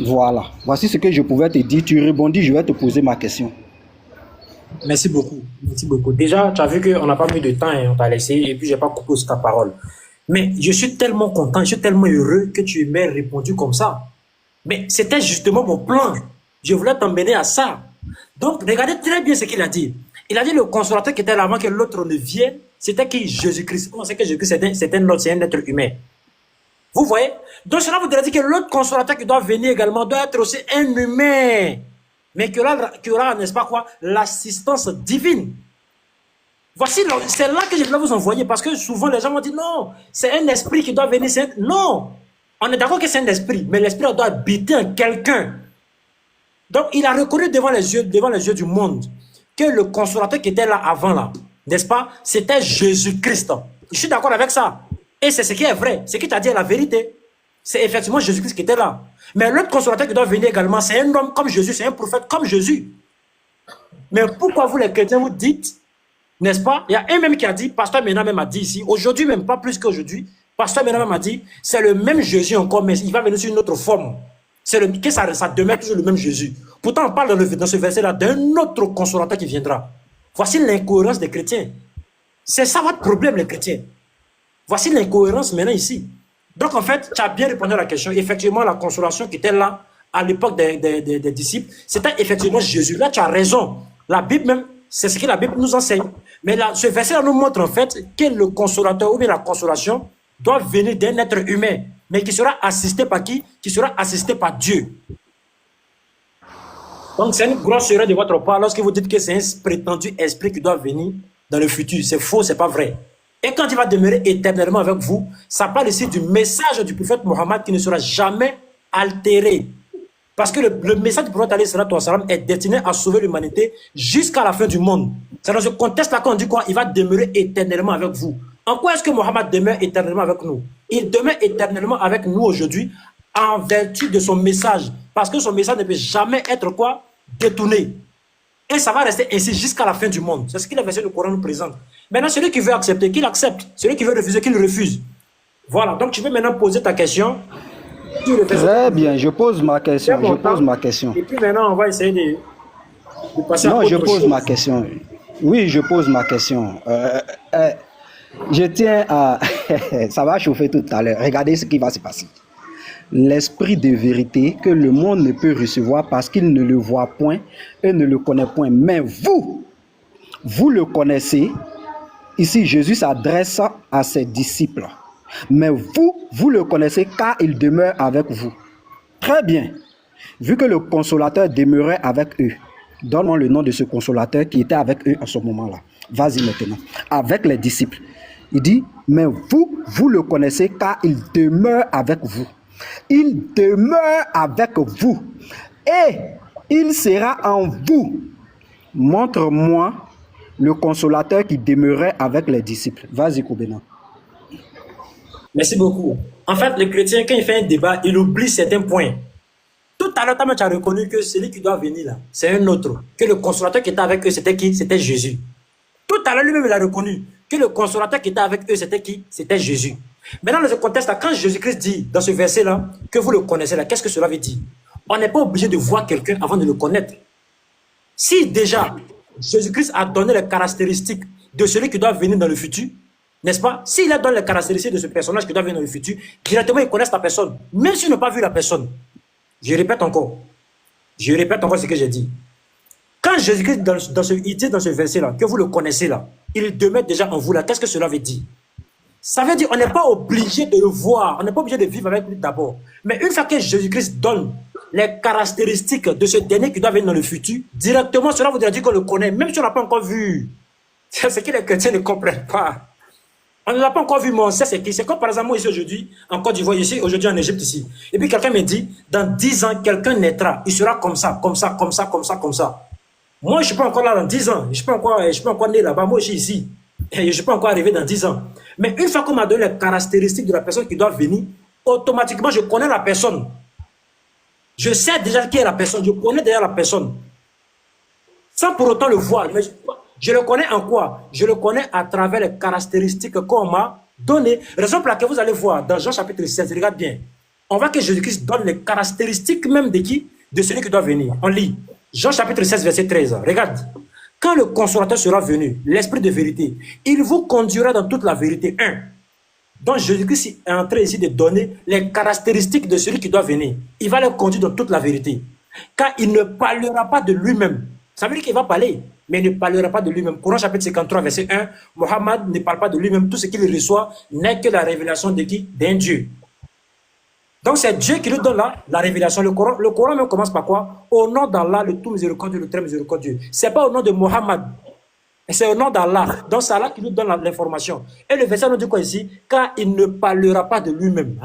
Voilà. Voici ce que je pouvais te dire. Tu rebondis, je vais te poser ma question. Merci beaucoup. Merci beaucoup. Déjà, tu as vu qu'on n'a pas mis de temps et on t'a laissé, et puis je n'ai pas coupé sur ta parole. Mais je suis tellement content, je suis tellement heureux que tu m'aies répondu comme ça. Mais c'était justement mon plan. Je voulais t'emmener à ça. Donc, regardez très bien ce qu'il a dit. Il a dit le consolateur qui était là avant que l'autre ne vienne, c'était qui? Jésus-Christ. On sait que Jésus-Christ, c'est un autre, c'est un être humain. Vous voyez? Donc, cela voudrait dire que l'autre consolateur qui doit venir également doit être aussi un humain. Mais qui aura, n'est-ce pas quoi, l'assistance divine. Voici, c'est là que je vais vous envoyer, parce que souvent les gens vont dire non, c'est un esprit qui doit venir. Non, on est d'accord que c'est un esprit, mais l'esprit doit habiter en quelqu'un. Donc il a reconnu devant les yeux du monde que le consolateur qui était là avant, là, n'est-ce pas, c'était Jésus-Christ. Je suis d'accord avec ça. Et c'est ce qui est vrai, ce qui t'a dit la vérité. C'est effectivement Jésus-Christ qui était là. Mais l'autre consolateur qui doit venir également, c'est un homme comme Jésus, c'est un prophète comme Jésus. Mais pourquoi vous les chrétiens vous dites, n'est-ce pas? Il y a un même qui a dit, Pasteur Ménard même a dit ici, aujourd'hui même, pas plus qu'aujourd'hui, Pasteur Ménard même a dit, c'est le même Jésus encore, mais il va venir sur une autre forme. Que ça demeure toujours le même Jésus. Pourtant, on parle dans ce verset-là d'un autre consolateur qui viendra. Voici l'incohérence des chrétiens. C'est ça votre problème, les chrétiens. Voici l'incohérence maintenant ici. Donc, en fait, tu as bien répondu à la question. Effectivement, la consolation qui était là à l'époque des disciples, c'était effectivement Jésus. Là, tu as raison. La Bible même, c'est ce que la Bible nous enseigne. Mais là, ce verset-là nous montre en fait que le consolateur ou bien la consolation doit venir d'un être humain, mais qui sera assisté par qui? Qui sera assisté par Dieu. Donc, c'est une grosse erreur de votre part lorsque vous dites que c'est un prétendu esprit qui doit venir dans le futur. C'est faux, c'est pas vrai. Et quand il va demeurer éternellement avec vous, ça parle ici du message du prophète Mohammed qui ne sera jamais altéré. Parce que le message du prophète est destiné à sauver l'humanité jusqu'à la fin du monde. C'est dans ce contexte-là qu'on dit quoi? Il va demeurer éternellement avec vous. En quoi est-ce que Mohammed demeure éternellement avec nous? Il demeure éternellement avec nous aujourd'hui en vertu de son message. Parce que son message ne peut jamais être quoi? Détourné. Et ça va rester ainsi jusqu'à la fin du monde. C'est ce que le verset du Coran nous présente. Maintenant, celui qui veut accepter, qu'il accepte. Celui qui veut refuser, qu'il refuse. Voilà. Donc, tu peux maintenant poser ta question. Très bien, je pose ma question. Je pose ma question. Et puis maintenant, on va essayer de passer à autre chose. Non, je pose ma question. Oui, je pose ma question. Je tiens à... Ça va chauffer tout à l'heure. Regardez ce qui va se passer. L'esprit de vérité que le monde ne peut recevoir parce qu'il ne le voit point et ne le connaît point. Mais vous le connaissez. Ici, Jésus s'adresse à ses disciples. Mais vous le connaissez car il demeure avec vous. Très bien. Vu que le consolateur demeurait avec eux, donne-moi le nom de ce consolateur qui était avec eux en ce moment-là. Vas-y maintenant. Avec les disciples. Il dit, mais vous le connaissez car il demeure avec vous. Il demeure avec vous. Et il sera en vous. Montre-moi le consolateur qui demeurait avec les disciples. Vas-y, Koubena. Merci beaucoup. En fait, le chrétien, quand il fait un débat, il oublie certains points. Tout à l'heure, tu as reconnu que celui qui doit venir là, c'est un autre. Que le consolateur qui était avec eux, c'était qui? C'était Jésus. Tout à l'heure, lui-même, il a reconnu que le consolateur qui était avec eux, c'était qui? C'était Jésus. Maintenant, dans ce contexte-là, quand Jésus-Christ dit, dans ce verset-là, que vous le connaissez là, qu'est-ce que cela veut dire? On n'est pas obligé de voir quelqu'un avant de le connaître. Si déjà, Jésus-Christ a donné les caractéristiques de celui qui doit venir dans le futur, n'est-ce pas? S'il a donné les caractéristiques de ce personnage qui doit venir dans le futur, directement, ils connaissent la personne. Même s'ils n'ont pas vu la personne. Je répète encore ce que j'ai dit. Quand Jésus-Christ, il dit dans ce verset-là, que vous le connaissez là, il demeure déjà en vous là, qu'est-ce que cela veut dire? Ça veut dire qu'on n'est pas obligé de le voir, on n'est pas obligé de vivre avec lui d'abord. Mais une fois que Jésus-Christ donne les caractéristiques de ce dernier qui doit venir dans le futur, directement, cela voudrait dire qu'on le connaît, même si on n'a pas encore vu. C'est ce que les chrétiens ne comprennent pas. On ne l'a pas encore vu, mais on sait c'est qui. C'est comme par exemple, moi ici aujourd'hui, en Côte d'Ivoire, ici, aujourd'hui en Égypte ici. Et puis quelqu'un me dit, dans 10 ans, quelqu'un naîtra. Il sera comme ça, comme ça, comme ça, comme ça, comme ça. Moi, je ne suis pas encore là dans 10 ans. Je ne suis pas encore né là-bas. Moi, je suis ici. Et je ne suis pas encore arrivé dans 10 ans. Mais une fois qu'on m'a donné les caractéristiques de la personne qui doit venir, automatiquement, je connais la personne. Je sais déjà qui est la personne. Je connais déjà la personne. Sans pour autant le voir. Mais je le connais en quoi? Je le connais à travers les caractéristiques qu'on m'a données. Raison pour laquelle vous allez voir dans Jean chapitre 16, regarde bien. On voit que Jésus-Christ donne les caractéristiques même de qui? De celui qui doit venir. On lit. Jean chapitre 16, verset 13. Regarde. Quand le consolateur sera venu, l'esprit de vérité, il vous conduira dans toute la vérité. 1. Donc Jésus-Christ est en train ici de donner les caractéristiques de celui qui doit venir. Il va le conduire dans toute la vérité. Car il ne parlera pas de lui-même, Ça veut dire qu'il va parler, mais il ne parlera pas de lui-même. Coran chapitre 53, verset 1, Mohammed ne parle pas de lui-même. Tout ce qu'il reçoit n'est que la révélation de qui? D'un Dieu. Donc c'est Dieu qui nous donne la révélation. Le Coran même commence par quoi? Au nom d'Allah, le tout miséricordieux, le très miséricordieux. Ce n'est pas au nom de Mohammed, c'est au nom d'Allah. Donc c'est Allah qui nous donne l'information. Et le verset nous dit quoi ici? Car il ne parlera pas de lui-même.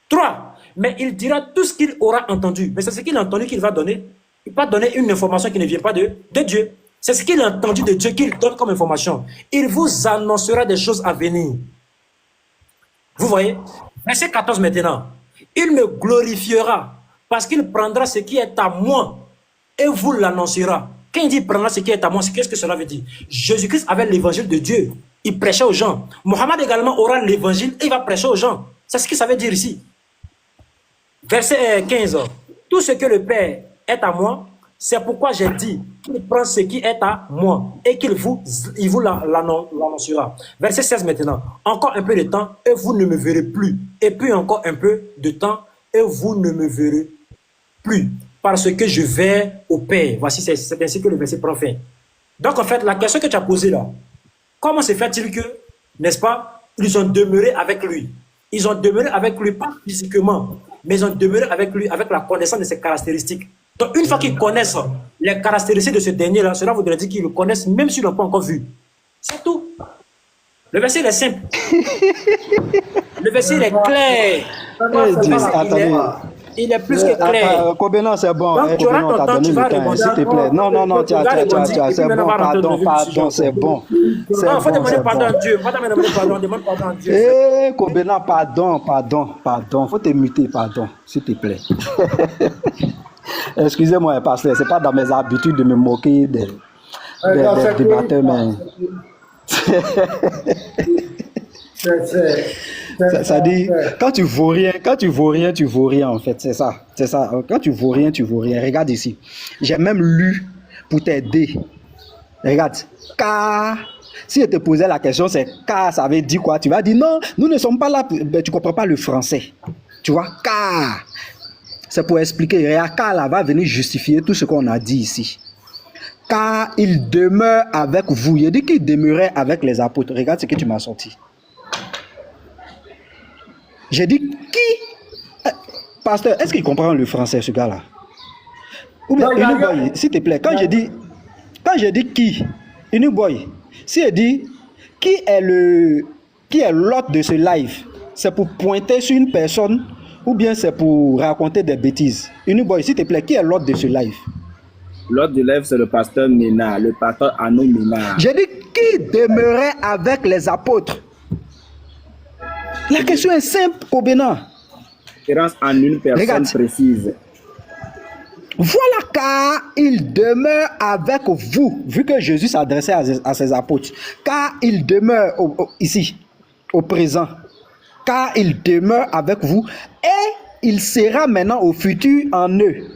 3. Mais il dira tout ce qu'il aura entendu. Mais c'est ce qu'il a entendu qu'il va donner. Il va donner une information qui ne vient pas de Dieu. C'est ce qu'il a entendu de Dieu qu'il donne comme information. Il vous annoncera des choses à venir. Vous voyez? Verset 14 maintenant. Il me glorifiera parce qu'il prendra ce qui est à moi et vous l'annoncera. Quand il dit prendra ce qui est à moi, qu'est-ce que cela veut dire? Jésus-Christ avait l'évangile de Dieu. Il prêchait aux gens. Mohammed également aura l'évangile et il va prêcher aux gens. C'est ce que ça veut dire ici. Verset 15. Tout ce que le Père est à moi, c'est pourquoi j'ai dit qu'il prend ce qui est à moi et qu'il vous l'annoncera. Verset 16 maintenant. Encore un peu de temps et vous ne me verrez plus. Et puis encore un peu de temps et vous ne me verrez plus. Parce que je vais au Père. Voici, c'est ainsi que le verset prend fin. Donc en fait, la question que tu as posée là, comment se fait-il que, n'est-ce pas, ils ont demeuré avec lui? Ils ont demeuré avec lui, pas physiquement, mais ils ont demeuré avec lui, avec la connaissance de ses caractéristiques. Donc, une fois qu'ils connaissent les caractéristiques de ce dernier-là, cela voudrait dire qu'ils le connaissent même s'ils ne l'ont pas encore vu. C'est tout. Le verset il est simple. Le verset il est clair. Il est plus que clair. Kobena, c'est bon. Donc, tu auras ton temps, tu vas répondre. S'il te plaît. Non, c'est bon. Pardon, c'est bon. Il faut demander pardon à Dieu. Demande pardon à Dieu. Kobena, pardon. Faut te muter, pardon, s'il te plaît. Excusez-moi, pasteur, c'est pas dans mes habitudes de me moquer des débatteurs, mais... Ça dit, quand tu vaux rien, tu vaux rien, en fait, c'est ça. Quand tu vaux rien, tu vaux rien. Regarde ici. J'ai même lu pour t'aider. Regarde. Car, si je te posais la question, c'est car, ça veut dire quoi? Tu vas dire non, nous ne sommes pas là, tu comprends pas le français. Tu vois, car. C'est pour expliquer. Car là va venir justifier tout ce qu'on a dit ici. Car il demeure avec vous. Il dit qu'il demeurait avec les apôtres. Regarde ce que tu m'as sorti. J'ai dit qui? Pasteur, est-ce qu'il comprend le français, ce gars-là? Ou bien, Inuboy, s'il te plaît, quand j'ai dit qui, Inuboy, si il dit qui est l'hôte de ce live, c'est pour pointer sur une personne ou bien c'est pour raconter des bêtises? Inuboy, s'il te plaît, qui est l'hôte de ce live? L'hôte de live, c'est le pasteur Ménard, le pasteur Arnaud Ménard. J'ai dit qui demeurait avec les apôtres? La question est simple, Kobena. Référence en une personne Regarde. précise. Voilà car il demeure avec vous, vu que Jésus s'adressait à ses apôtres. Car il demeure ici, au présent. Car il demeure avec vous et il sera maintenant au futur en eux.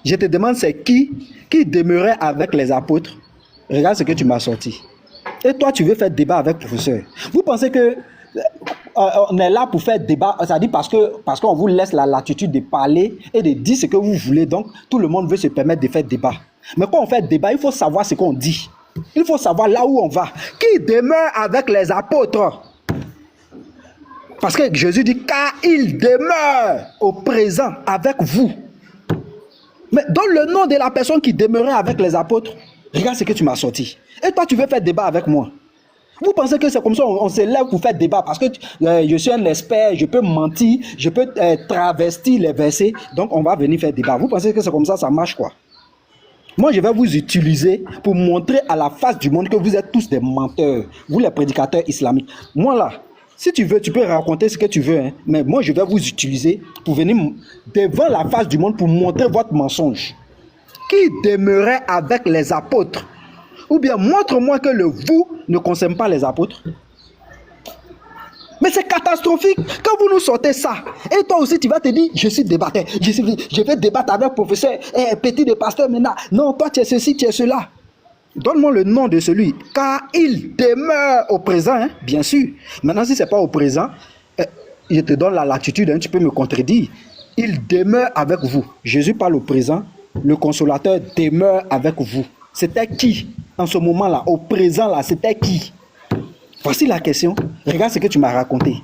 Je te demande, c'est qui demeurait avec les apôtres? Regarde ce que tu m'as sorti. Et toi, tu veux faire débat avec le professeur. Vous pensez que on est là pour faire débat, c'est-à-dire parce qu'on vous laisse la latitude de parler et de dire ce que vous voulez, donc tout le monde veut se permettre de faire débat. Mais quand on fait débat, il faut savoir ce qu'on dit. Il faut savoir là où on va. Qui demeure avec les apôtres? Parce que Jésus dit, car il demeure au présent avec vous. Mais dans le nom de la personne qui demeurait avec les apôtres, regarde ce que tu m'as sorti. Et toi, tu veux faire débat avec moi? Vous pensez que c'est comme ça, on se lève pour faire débat parce que je suis un expert, je peux mentir, je peux travestir les versets, donc on va venir faire débat. Vous pensez que c'est comme ça, ça marche quoi? Moi, je vais vous utiliser pour montrer à la face du monde que vous êtes tous des menteurs, vous les prédicateurs islamiques. Moi là, si tu veux, tu peux raconter ce que tu veux, hein, mais moi, je vais vous utiliser pour venir devant la face du monde pour montrer votre mensonge. Qui demeurait avec les apôtres? Ou bien montre-moi que le vous ne concerne pas les apôtres. Mais c'est catastrophique. Quand vous nous sortez ça, et toi aussi tu vas te dire, je suis débatteur, je vais débattre avec le professeur, petit de pasteur maintenant. Non, toi tu es ceci, tu es cela. Donne-moi le nom de celui, car il demeure au présent, hein, bien sûr. Maintenant, si ce n'est pas au présent, je te donne la latitude, hein, tu peux me contredire. Il demeure avec vous. Jésus parle au présent, le consolateur demeure avec vous. C'était qui en ce moment-là, au présent là, c'était qui? Voici la question. Regarde ce que tu m'as raconté.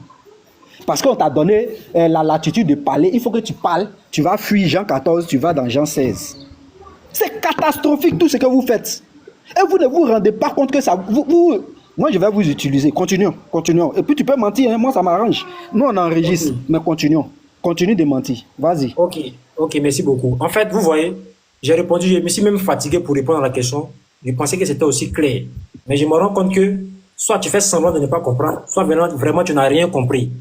Parce qu'on t'a donné la latitude de parler, il faut que tu parles. Tu vas fuir Jean 14, tu vas dans Jean 16. C'est catastrophique tout ce que vous faites. Et vous ne vous rendez pas compte que ça... Moi, je vais vous utiliser. Continuons. Et puis, tu peux mentir. Hein. Moi, ça m'arrange. Nous, on enregistre. Okay. Mais continuons. Continue de mentir. Vas-y. Ok, merci beaucoup. En fait, vous voyez, j'ai répondu, je me suis même fatigué pour répondre à la question. Je pensais que c'était aussi clair. Mais je me rends compte que soit tu fais semblant de ne pas comprendre, soit vraiment tu n'as rien compris.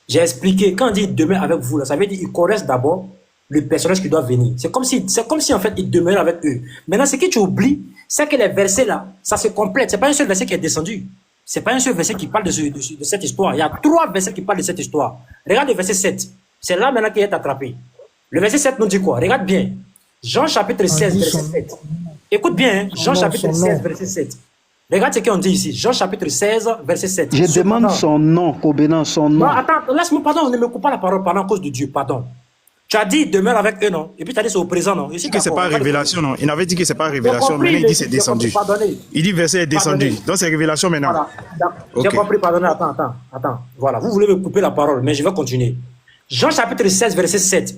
J'ai expliqué, quand on dit demain avec vous, là, ça veut dire qu'ils connaissent d'abord le personnage qui doit venir. C'est comme si en fait il demeurait avec eux. Maintenant, ce que tu oublies, c'est que les versets là, ça se complète. C'est pas un seul verset qui est descendu. C'est pas un seul verset qui parle de cette histoire. Il y a 3 versets qui parlent de cette histoire. Regarde le verset 7. C'est là maintenant qu'il est attrapé. Le verset 7 nous dit quoi? Regarde bien. Jean chapitre 16, verset 7. Écoute bien, hein? Jean chapitre 16, verset 7. Regarde ce qu'on dit ici. Jean chapitre 16, verset 7. Je demande son nom, Kobenan, son nom. Non, attends, laisse-moi, pardon, ne me coupe pas la parole, pardon, à cause de Dieu, pardon. Tu as dit demeure avec eux, non? Et puis tu as dit c'est au présent, non? Il dit que c'est pas révélation, non? Il avait dit que c'est pas révélation, maintenant il dit c'est descendu. Il dit verset est descendu. Donc c'est révélation maintenant. Voilà. Okay. J'ai compris, pardonnez, attends. Voilà, vous voulez me couper la parole, mais je vais continuer. Jean chapitre 16, verset 7.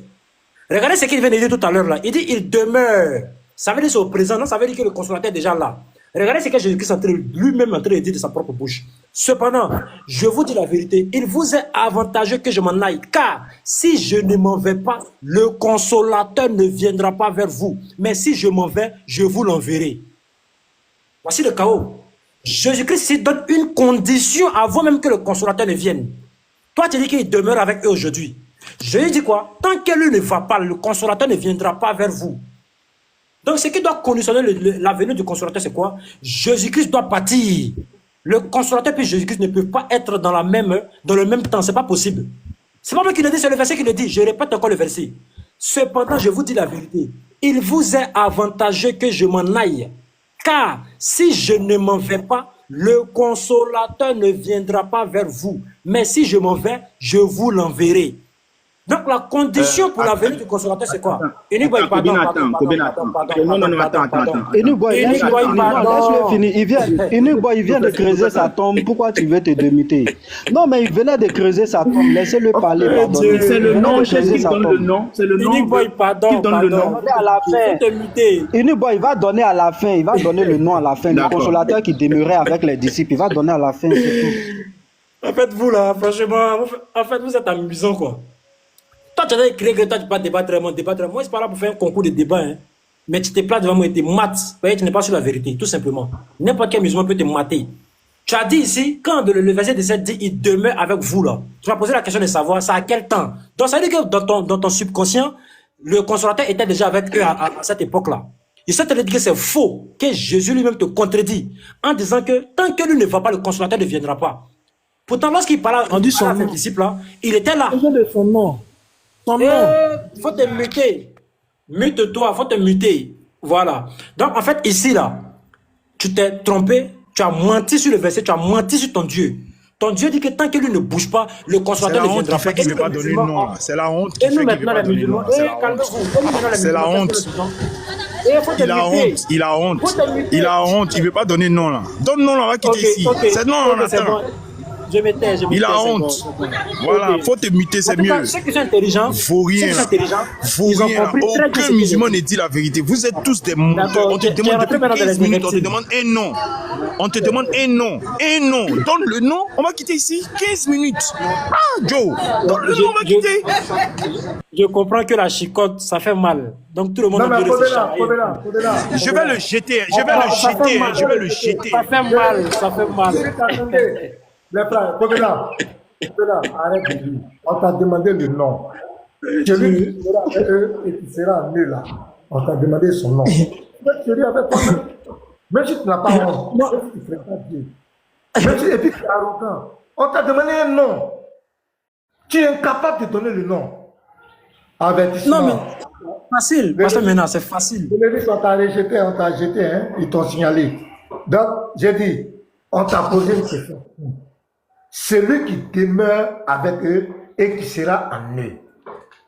Regardez ce qu'il vient de dire tout à l'heure là. Il dit il demeure. Ça veut dire c'est au présent, non? Ça veut dire que le consolateur est déjà là. Regardez ce que Jésus-Christ est lui-même en train de dire de sa propre bouche. Cependant, je vous dis la vérité, il vous est avantageux que je m'en aille, car si je ne m'en vais pas, le consolateur ne viendra pas vers vous. Mais si je m'en vais, je vous l'enverrai. Voici le chaos. Jésus-Christ donne une condition avant même que le consolateur ne vienne. Toi, tu dis qu'il demeure avec eux aujourd'hui. Je lui dis quoi? Tant que lui ne va pas, le consolateur ne viendra pas vers vous. Donc, ce qui doit conditionner la venue du consolateur, c'est quoi? Jésus-Christ doit partir. Le consolateur et Jésus-Christ ne peuvent pas être dans le même temps. Ce n'est pas possible. Ce n'est pas moi qui le dis, c'est le verset qui le dit. Je répète encore le verset. Cependant, je vous dis la vérité. Il vous est avantageux que je m'en aille. Car si je ne m'en vais pas, le consolateur ne viendra pas vers vous. Mais si je m'en vais, je vous l'enverrai. Donc la condition pour la venue du consolateur, c'est quoi? Eniboy, pardon. Eniboy, laisse-le finir. Eniboy, il vient de creuser sa tombe. Pourquoi tu veux te démuter? Non, mais il venait de creuser sa tombe. Laissez-le parler. C'est le nom qui donne le nom. C'est le nom qui donne le nom. Eniboy, il va donner à la fin. Il va donner le nom à la fin. Le consolateur qui demeurait avec les disciples, il va donner à la fin. En fait, vous là, franchement, vous êtes amusant, quoi. Toi, tu as écrit que toi, tu peux débattre. Moi, je suis pas là pour faire un concours de débat. Hein. Mais tu te places devant moi et tu mates. Tu n'es pas sur la vérité, tout simplement. N'importe quel musulman peut te mater. Tu as dit ici, quand le verset 17 dit, il demeure avec vous là. Tu m'as posé la question de savoir, ça à quel temps? Donc, ça veut dire que dans ton subconscient, le consolateur était déjà avec eux à cette époque-là. Il s'est dit que c'est faux, que Jésus lui-même te contredit, en disant que tant que lui ne va pas, le consolateur ne viendra pas. Pourtant, lorsqu'il parlait à ses disciples là, il était là. Son nom. Faut te muter. Mute-toi, faut te muter. Voilà. Donc, en fait, ici, là, tu t'es trompé, tu as menti sur le verset, tu as menti sur ton Dieu. Ton Dieu dit que tant que lui ne bouge pas, le consolateur ne viendra pas. Il ne veut pas donner le nom. C'est la honte qui fait qu'il ne veut pas donner le nom. C'est la honte. Il a honte. Il ne veut pas donner le nom, là. Donne le nom, là, on va quitter ici. C'est non, on attend. Je me tais. Il a honte. Voilà, faut te muter, c'est mieux. Ceux qui sont intelligents, faut rien. Aucun musulman ne dit la vérité. Vous êtes tous des menteurs. On te demande depuis 15 minutes, on te demande un nom. On te demande un nom. Un nom. Donne le nom, on va quitter ici. 15 minutes. Ah, Joe, donne le nom, on va quitter. Je comprends que la chicotte, ça fait mal. Donc tout le monde a Je vais le jeter. Je vais le jeter. Ça fait mal. Les frères, arrête de dire. On t'a demandé le nom. Celui qui sera avec eux et qui sera né là, on t'a demandé son nom. Celui avec toi, même si tu n'as pas honte, même si tu ne ferais pas Dieu, même si et puis tu es arrogant, on t'a demandé un nom. Tu es incapable de donner le nom. Avertissement. Non, mais facile. Parce que maintenant, c'est facile. Je l'ai dit, on t'a jeté, hein, ils t'ont signalé. Donc, j'ai dit, on t'a posé une question. Celui qui demeure avec eux et qui sera en eux,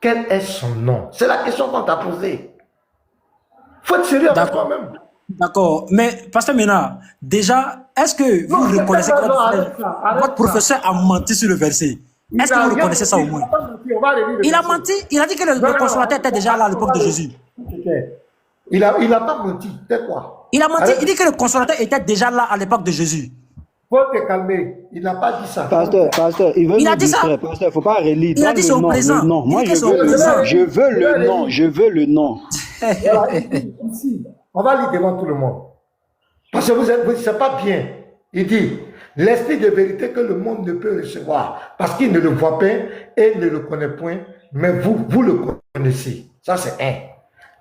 quel est son nom? C'est la question qu'on t'a posée. faut être sérieux avec D'accord. toi-même. D'accord. Mais, Pasteur Mena, déjà, est-ce que vous Non, reconnaissez que arrête votre ça. professeur a menti sur le verset? Il Est-ce que a vous rien reconnaissez ça au menti, moins? il a pas menti, on va relire le Il a verset. menti. Il a dit que le Non, consolateur était déjà là à l'époque de Jésus. Il a pas menti, tais-toi. Il a menti. Arrête. Il dit que le consolateur était déjà là à l'époque de Jésus. Faut te calmer. Il n'a pas dit ça. Pasteur, il veut Il a nous dit ça. distraire. Pasteur, il ne faut pas relire. Il a Donne dit le c'est au nom, présent. le nom. Il Moi, dit que je c'est au veux le présent. nom. Je veux le nom. Je veux le nom. Voilà, ici, on va lire devant tout le monde. Parce que vous c'est pas bien. Il dit, l'esprit de vérité que le monde ne peut recevoir, parce qu'il ne le voit pas et ne le connaît point, mais vous le connaissez. Ça, c'est un.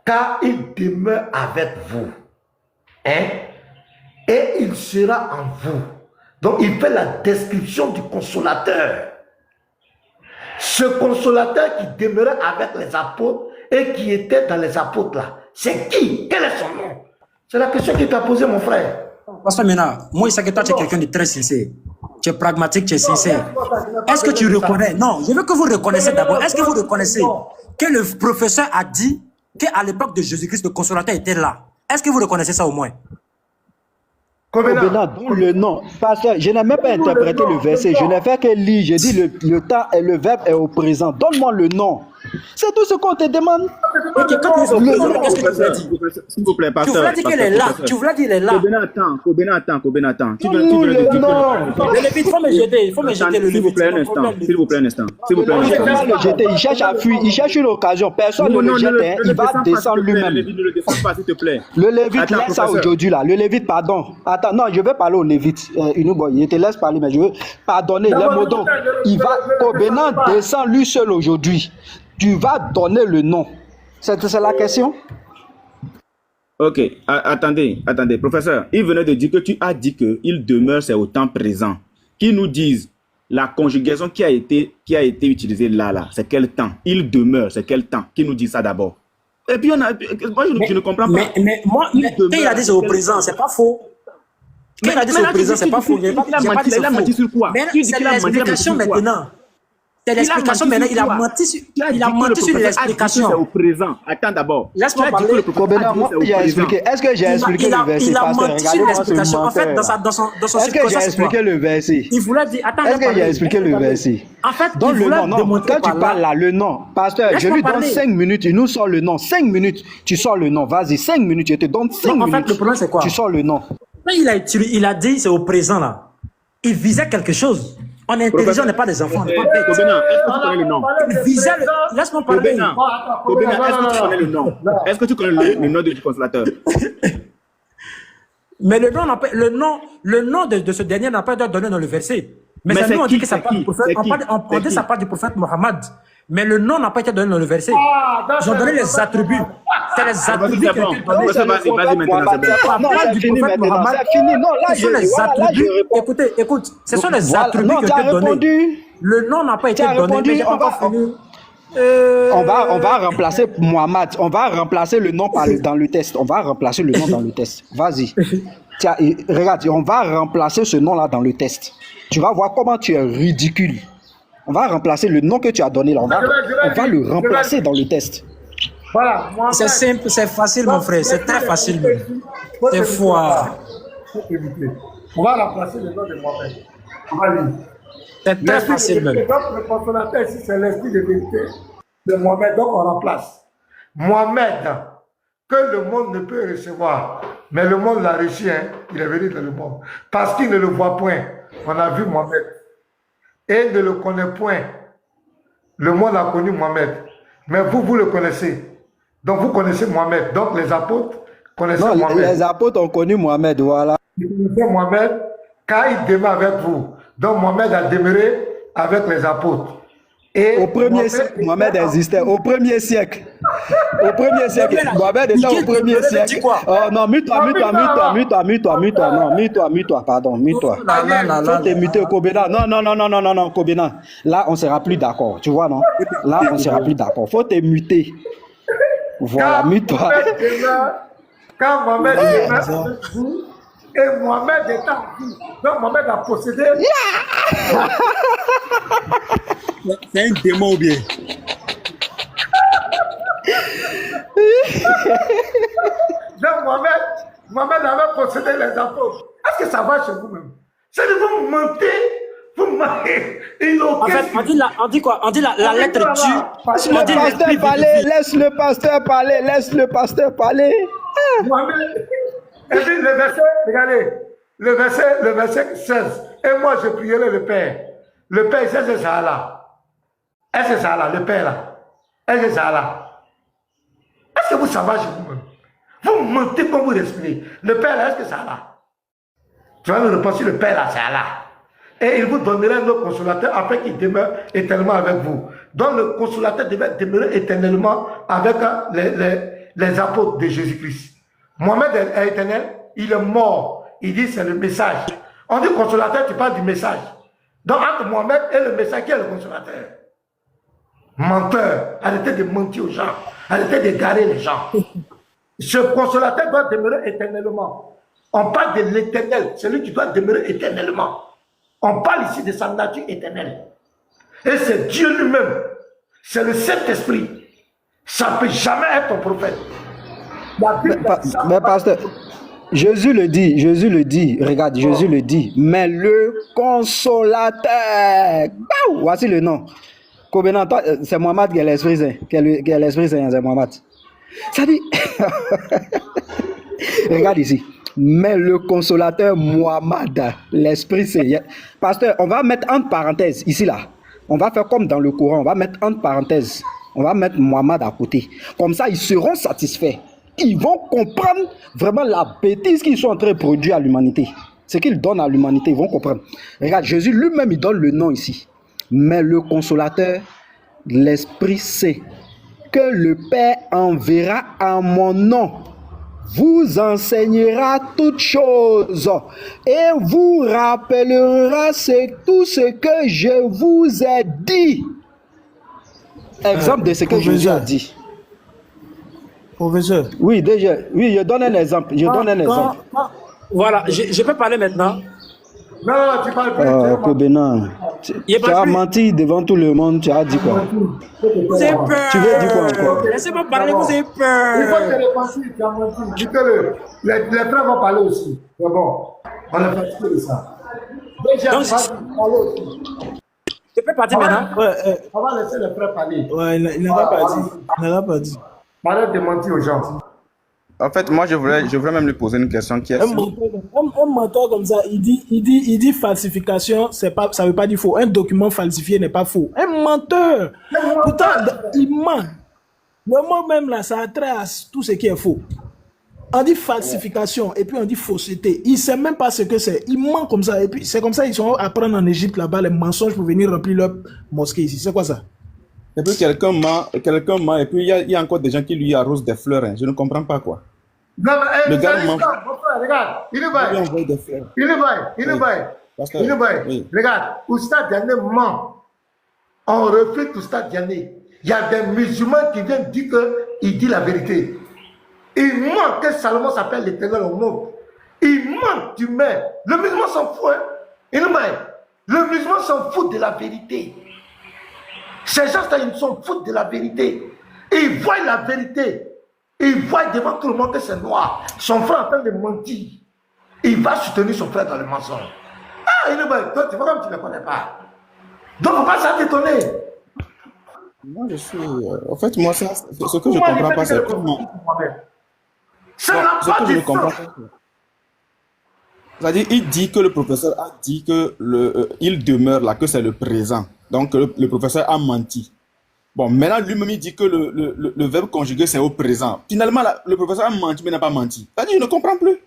Car il demeure avec vous. Hein? Et il sera en vous. Donc, il fait la description du consolateur. Ce consolateur qui demeurait avec les apôtres et qui était dans les apôtres là, c'est qui? Quel est son nom? C'est la question que tu as posée, mon frère. Pasteur Mena, moi, il sait que toi, tu es quelqu'un de très sincère. Tu es pragmatique, tu es sincère. Est-ce que tu reconnais? Non, je veux que vous reconnaissiez d'abord. Est-ce que vous reconnaissez que le professeur a dit qu'à l'époque de Jésus-Christ, le consolateur était là? Est-ce que vous reconnaissez ça au moins? Covenant, donne le nom. Pasteur, je n'ai même pas interprété le verset. Je n'ai fait que lire. J'ai dit le temps et le verbe est au présent. Donne-moi le nom. C'est tout ce qu'on te demande. Ok, quand tu es au présent, qu'est-ce que tu voulais dire? S'il vous plaît, Tu pasteur. voulais dire qu'il est là. Tu voulais dire qu'il est là. Combien attend. Donne-nous le nom. Le Lévite, il faut me jeter. Il faut me jeter le S'il vous Lévite. plaît, un instant. S'il vous plaît, un instant. S'il vous plaît, un Il instant. va le jeter. Il cherche à fuir. Il cherche une occasion. Personne ne le jette. Hein. Il va descendre lui-même. Ne le descends pas, s'il te plaît. Le Lévite, Attends, laisse ça professeur. aujourd'hui là. Le Lévite, pardon. Attends, non, je vais parler au Lévite. Je te laisse parler, mais je veux pardonner. Les mots donc. Il va, Covenant descend lui seul aujourd'hui. Tu vas donner le nom. C'est la question? Ok, attendez, professeur. Il venait de dire que tu as dit qu'il demeure, c'est au temps présent. Qui nous disent la conjugaison qui a été utilisée là, c'est quel temps? Il demeure, c'est quel temps? Qui nous dit ça d'abord? Et puis, moi, je ne comprends pas. Mais moi, quand il a dit c'est au présent, c'est pas faux. Quand il a dit c'est au présent, c'est pas faux. Il a menti sur quoi? Mais c'est l'explication maintenant. C'est l'explication maintenant. Il a menti sur l'explication. C'est au présent. Attends d'abord. Laisse-moi parler. Covenant, moi, j'ai expliqué. Est-ce que j'ai expliqué le verset? Il a Pasteur, menti sur regardez-moi ce l'explication. En fait, menteur, dans son est-ce que j'ai expliqué le verset? Il voulait dire. Attends, Est-ce que j'ai expliqué le verset? En fait, Donne il le voulait nom. Non, démontrer quand tu par parles là. là, le nom. Pasteur, je Laisse-moi lui donne parler. 5 minutes. Il nous sort le nom. 5 minutes. Tu sors le nom. Vas-y, 5 minutes. Je te donne 5 Non, en minutes. fait, le problème, c'est quoi? Tu sors le nom. Quand il a dit c'est au présent là, il visait quelque chose. On est intelligent, on n'est pas des enfants, on n'est pas bêtes. Covenant, est-ce que tu connais le nom? Il visait le... Laisse-moi parler. Covenant, est-ce que tu connais le nom? Est-ce que tu connais le nom du consolateur? Mais le nom de ce dernier n'a pas été donné dans le verset. Mais Mais c'est c'est nous, on dit qui, que ça c'est part du qui, prophète. c'est On qui, parle, on c'est dit qui? ça part du prophète Mohammed. Mais le nom n'a pas été donné dans le verset. Ils ont donné les attributs. C'est les attributs qui ont été donnés. Vas-y maintenant, c'est bon. Non, c'est fini maintenant. C'est fini. Non, là, Ce sont les voilà, là, je attributs. réponds. Écoute, ce sont les Voilà. attributs Non, qui tu ont as été donnés. répondu. Le nom n'a pas été Tu as donné, répondu, mais j'ai pas encore fini. On va remplacer Mohamed. On va remplacer le nom dans le test. On va remplacer le nom dans le test. Vas-y. Tiens, regarde, on va remplacer ce nom-là dans le test. Tu vas voir comment tu es ridicule. On va remplacer le nom que tu as donné là. On va le remplacer dans le test. Voilà. Moi, C'est simple, c'est facile, mon frère. C'est très facile. C'est foi. On va remplacer le nom de Mohamed. On va lire. C'est très facile, même. Donc, le consolateur ici, c'est l'esprit de vérité de Mohamed. Donc, on remplace. Mohamed, que le monde ne peut recevoir. Mais le monde l'a reçu, hein. Il est venu dans le monde. Parce qu'il ne le voit point. On a vu Mohamed. Et ne le connaît point. Le monde a connu Mohamed. Mais vous le connaissez. Donc, vous connaissez Mohamed. Donc, les apôtres connaissaient Non, Mohamed. les apôtres ont connu Mohamed, voilà. Vous connaissez Mohamed car il demeure avec vous. Donc, Mohamed a demeuré avec les apôtres. Et Au premier siècle, Mohamed existait. Au premier siècle. Au premier siècle. Mohamed était au premier siècle. Oh non, mute-toi. Non, mute-toi, pardon, mute-toi. Faut te muter, Covenant. Non, Covenant. Là, on sera plus d'accord. Tu vois, non? Là, on sera plus d'accord. Faut te muter. Voilà, mute-toi. Quand Mohamed demeure avec vous, et Mohamed est en vous. Donc, Mohamed a possédé. C'est un démon ou bien? Donc Mohamed avait possédé les apôtres. Est-ce que ça va chez vous-même? C'est de vous mentez. Vous mentez. En fait, on dit quoi? On dit la lettre tue. Laisse le pasteur parler. Laisse le pasteur parler. Mohamed, et puis le verset, regardez, le verset 16. Et moi, je prierai le Père. Le Père, c'est ça là. Est-ce que ça là, le Père là? Est-ce que ça là? Est-ce que vous savez chez vous-même? Vous mentez comme vous respirez. Le Père là, est-ce que ça là? Tu vas me répondre sur le Père là, c'est là. Et il vous donnera un autre consolateur afin qu'il demeure éternellement avec vous. Donc le consolateur devait demeurer éternellement avec les apôtres de Jésus-Christ. Mohamed est éternel, il est mort. Il dit c'est le message. On dit consolateur, tu parles du message. Donc entre Mohamed et le message, qui est le consolateur? Menteur. Arrêtez de mentir aux gens. Arrêtez d'égarer les gens. Ce consolateur doit demeurer éternellement. On parle de l'éternel, celui qui doit demeurer éternellement. On parle ici de sa nature éternelle. Et c'est Dieu lui-même. C'est le Saint-Esprit. Ça ne peut jamais être ton prophète. Mais pasteur, Jésus le dit, regarde, Jésus le dit, mais le consolateur, voici le nom. Combien de temps, c'est Mohamed qui est l'Esprit Saint, qui est l'Esprit Saint, c'est Mohamed. Ça dit, regarde ici, mais le consolateur Mohamed, l'Esprit Saint. Pasteur, on va mettre entre parenthèses, ici là, on va faire comme dans le Coran, on va mettre entre parenthèses, on va mettre Mohamed à côté. Comme ça, ils seront satisfaits. Ils vont comprendre vraiment la bêtise qu'ils sont en train de produire à l'humanité. Ce qu'ils donnent à l'humanité, ils vont comprendre. Regarde, Jésus lui-même, il donne le nom ici. Mais le consolateur, l'Esprit Saint, que le Père enverra en mon nom, vous enseignera toutes choses et vous rappellera tout ce que je vous ai dit. Exemple de ce que Jésus a dit. Professeur. Oui, déjà. Oui, je donne un exemple. Voilà, je peux parler maintenant. Non, tu parles plus. Kobena, tu as menti devant tout le monde, tu as dit quoi? Vous avez peur. Tu veux dire quoi encore? Laissez-moi parler, vous avez peur. Il faut que les pensées, tu as menti. Dites-le. Les frères vont parler aussi. C'est bon. On a fatigué de ça. Déjà, Donc, parler aussi. je peux partir maintenant? On va laisser les frères parler. Ouais, il n'a pas dit. Arrête de mentir aux gens. En fait, moi, je voudrais même lui poser une question qui est... Un menteur comme ça, il dit falsification, ça ne veut pas dire faux. Un document falsifié n'est pas faux. Un menteur. Pourtant, il ment. Le mot même là, ça a trait à tout ce qui est faux. On dit falsification et puis on dit fausseté. Il ne sait même pas ce que c'est. Il ment comme ça. Et puis c'est comme ça qu'ils sont apprendre en Égypte là-bas les mensonges pour venir remplir leur mosquée ici. C'est quoi ça? Et puis quelqu'un ment, et puis il y a encore des gens qui lui arrosent des fleurs. Hein. Je ne comprends pas quoi. Non, mais le gars ment. Regarde, il est bail. Regarde, Oustad Diané ment. On refait Oustad Diané. Il y a des musulmans qui viennent dire qu'il dit la vérité. Il ment que Salomon s'appelle l'Éternel au monde. Il ment, tu mets. Le musulman s'en fout. Hein? Le musulman s'en fout de la vérité. Ces gens-là, ils s'en foutent de la vérité. Ils voient la vérité. Ils voient devant tout le monde que c'est noir. Son frère est en train de mentir. Il va soutenir son frère dans le mensonge. Ah, il est bon. Toi, tu vois comme tu ne le connais pas. Donc, il ne faut pas s'étonner. Moi, je suis... en fait, moi, ça, ce que je ne comprends pas, c'est comment... Ça n'a pas de sens. C'est-à-dire, il dit que le professeur a dit que il demeure là, que c'est le présent. Donc, le professeur a menti. Bon, maintenant, lui-même, il dit que le verbe conjugué, c'est au présent. Finalement, là, le professeur a menti, mais n'a pas menti. C'est-à-dire, je ne comprends plus.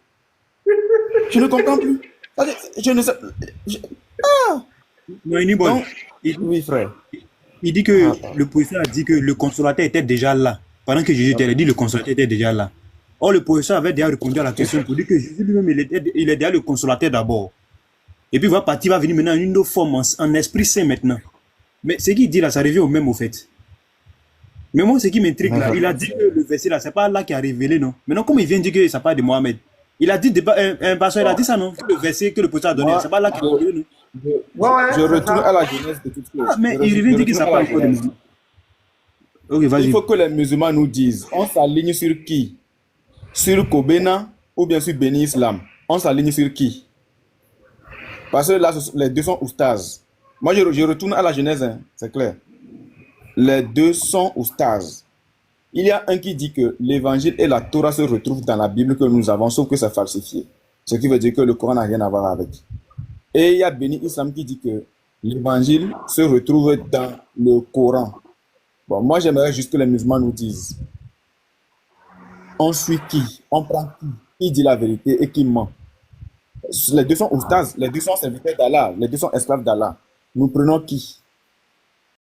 Je ne comprends plus. C'est-à-dire, je ne sais... Non, il bon. Oui, frère. Il dit que le professeur a dit que le consolateur était déjà là. Pendant que Jésus était dit le consolateur était déjà là. Or, le professeur avait déjà répondu à la question pour dire que Jésus lui-même, il est déjà le consolateur d'abord. Et puis, il va partir, il va venir maintenant en une autre forme, en esprit saint maintenant. Mais ce qu'il dit là, ça revient au même au fait. Mais moi, ce qui m'intrigue là, il a dit que le verset là, c'est pas Allah qui a révélé, non. Maintenant, comment il vient dire que ça parle de Mohamed? Il a dit, un pasteur, il a dit ça, non? Le verset que le professeur a donné, c'est pas Allah qui a révélé, non. Je retourne à la jeunesse de toute chose. Mais il revient dire que ça parle encore de musulmans. Ok, vas-y. Il faut que les musulmans nous disent, on s'aligne sur qui? sur Kobena ou bien sur Béni Islam, on s'aligne sur qui? Parce que là, les deux sont oustaz. Moi, je retourne à la Genèse, hein, c'est clair. Les deux sont oustaz. Il y a un qui dit que l'évangile et la Torah se retrouvent dans la Bible que nous avons, sauf que c'est falsifié. Ce qui veut dire que le Coran n'a rien à voir avec. Et il y a Béni Islam qui dit que l'évangile se retrouve dans le Coran. Bon, moi, j'aimerais juste que les musulmans nous disent, on suit qui? On prend qui dit la vérité et qui ment? Les deux sont oustaz, les deux sont serviteurs d'Allah, les deux sont esclaves d'Allah. Nous prenons qui?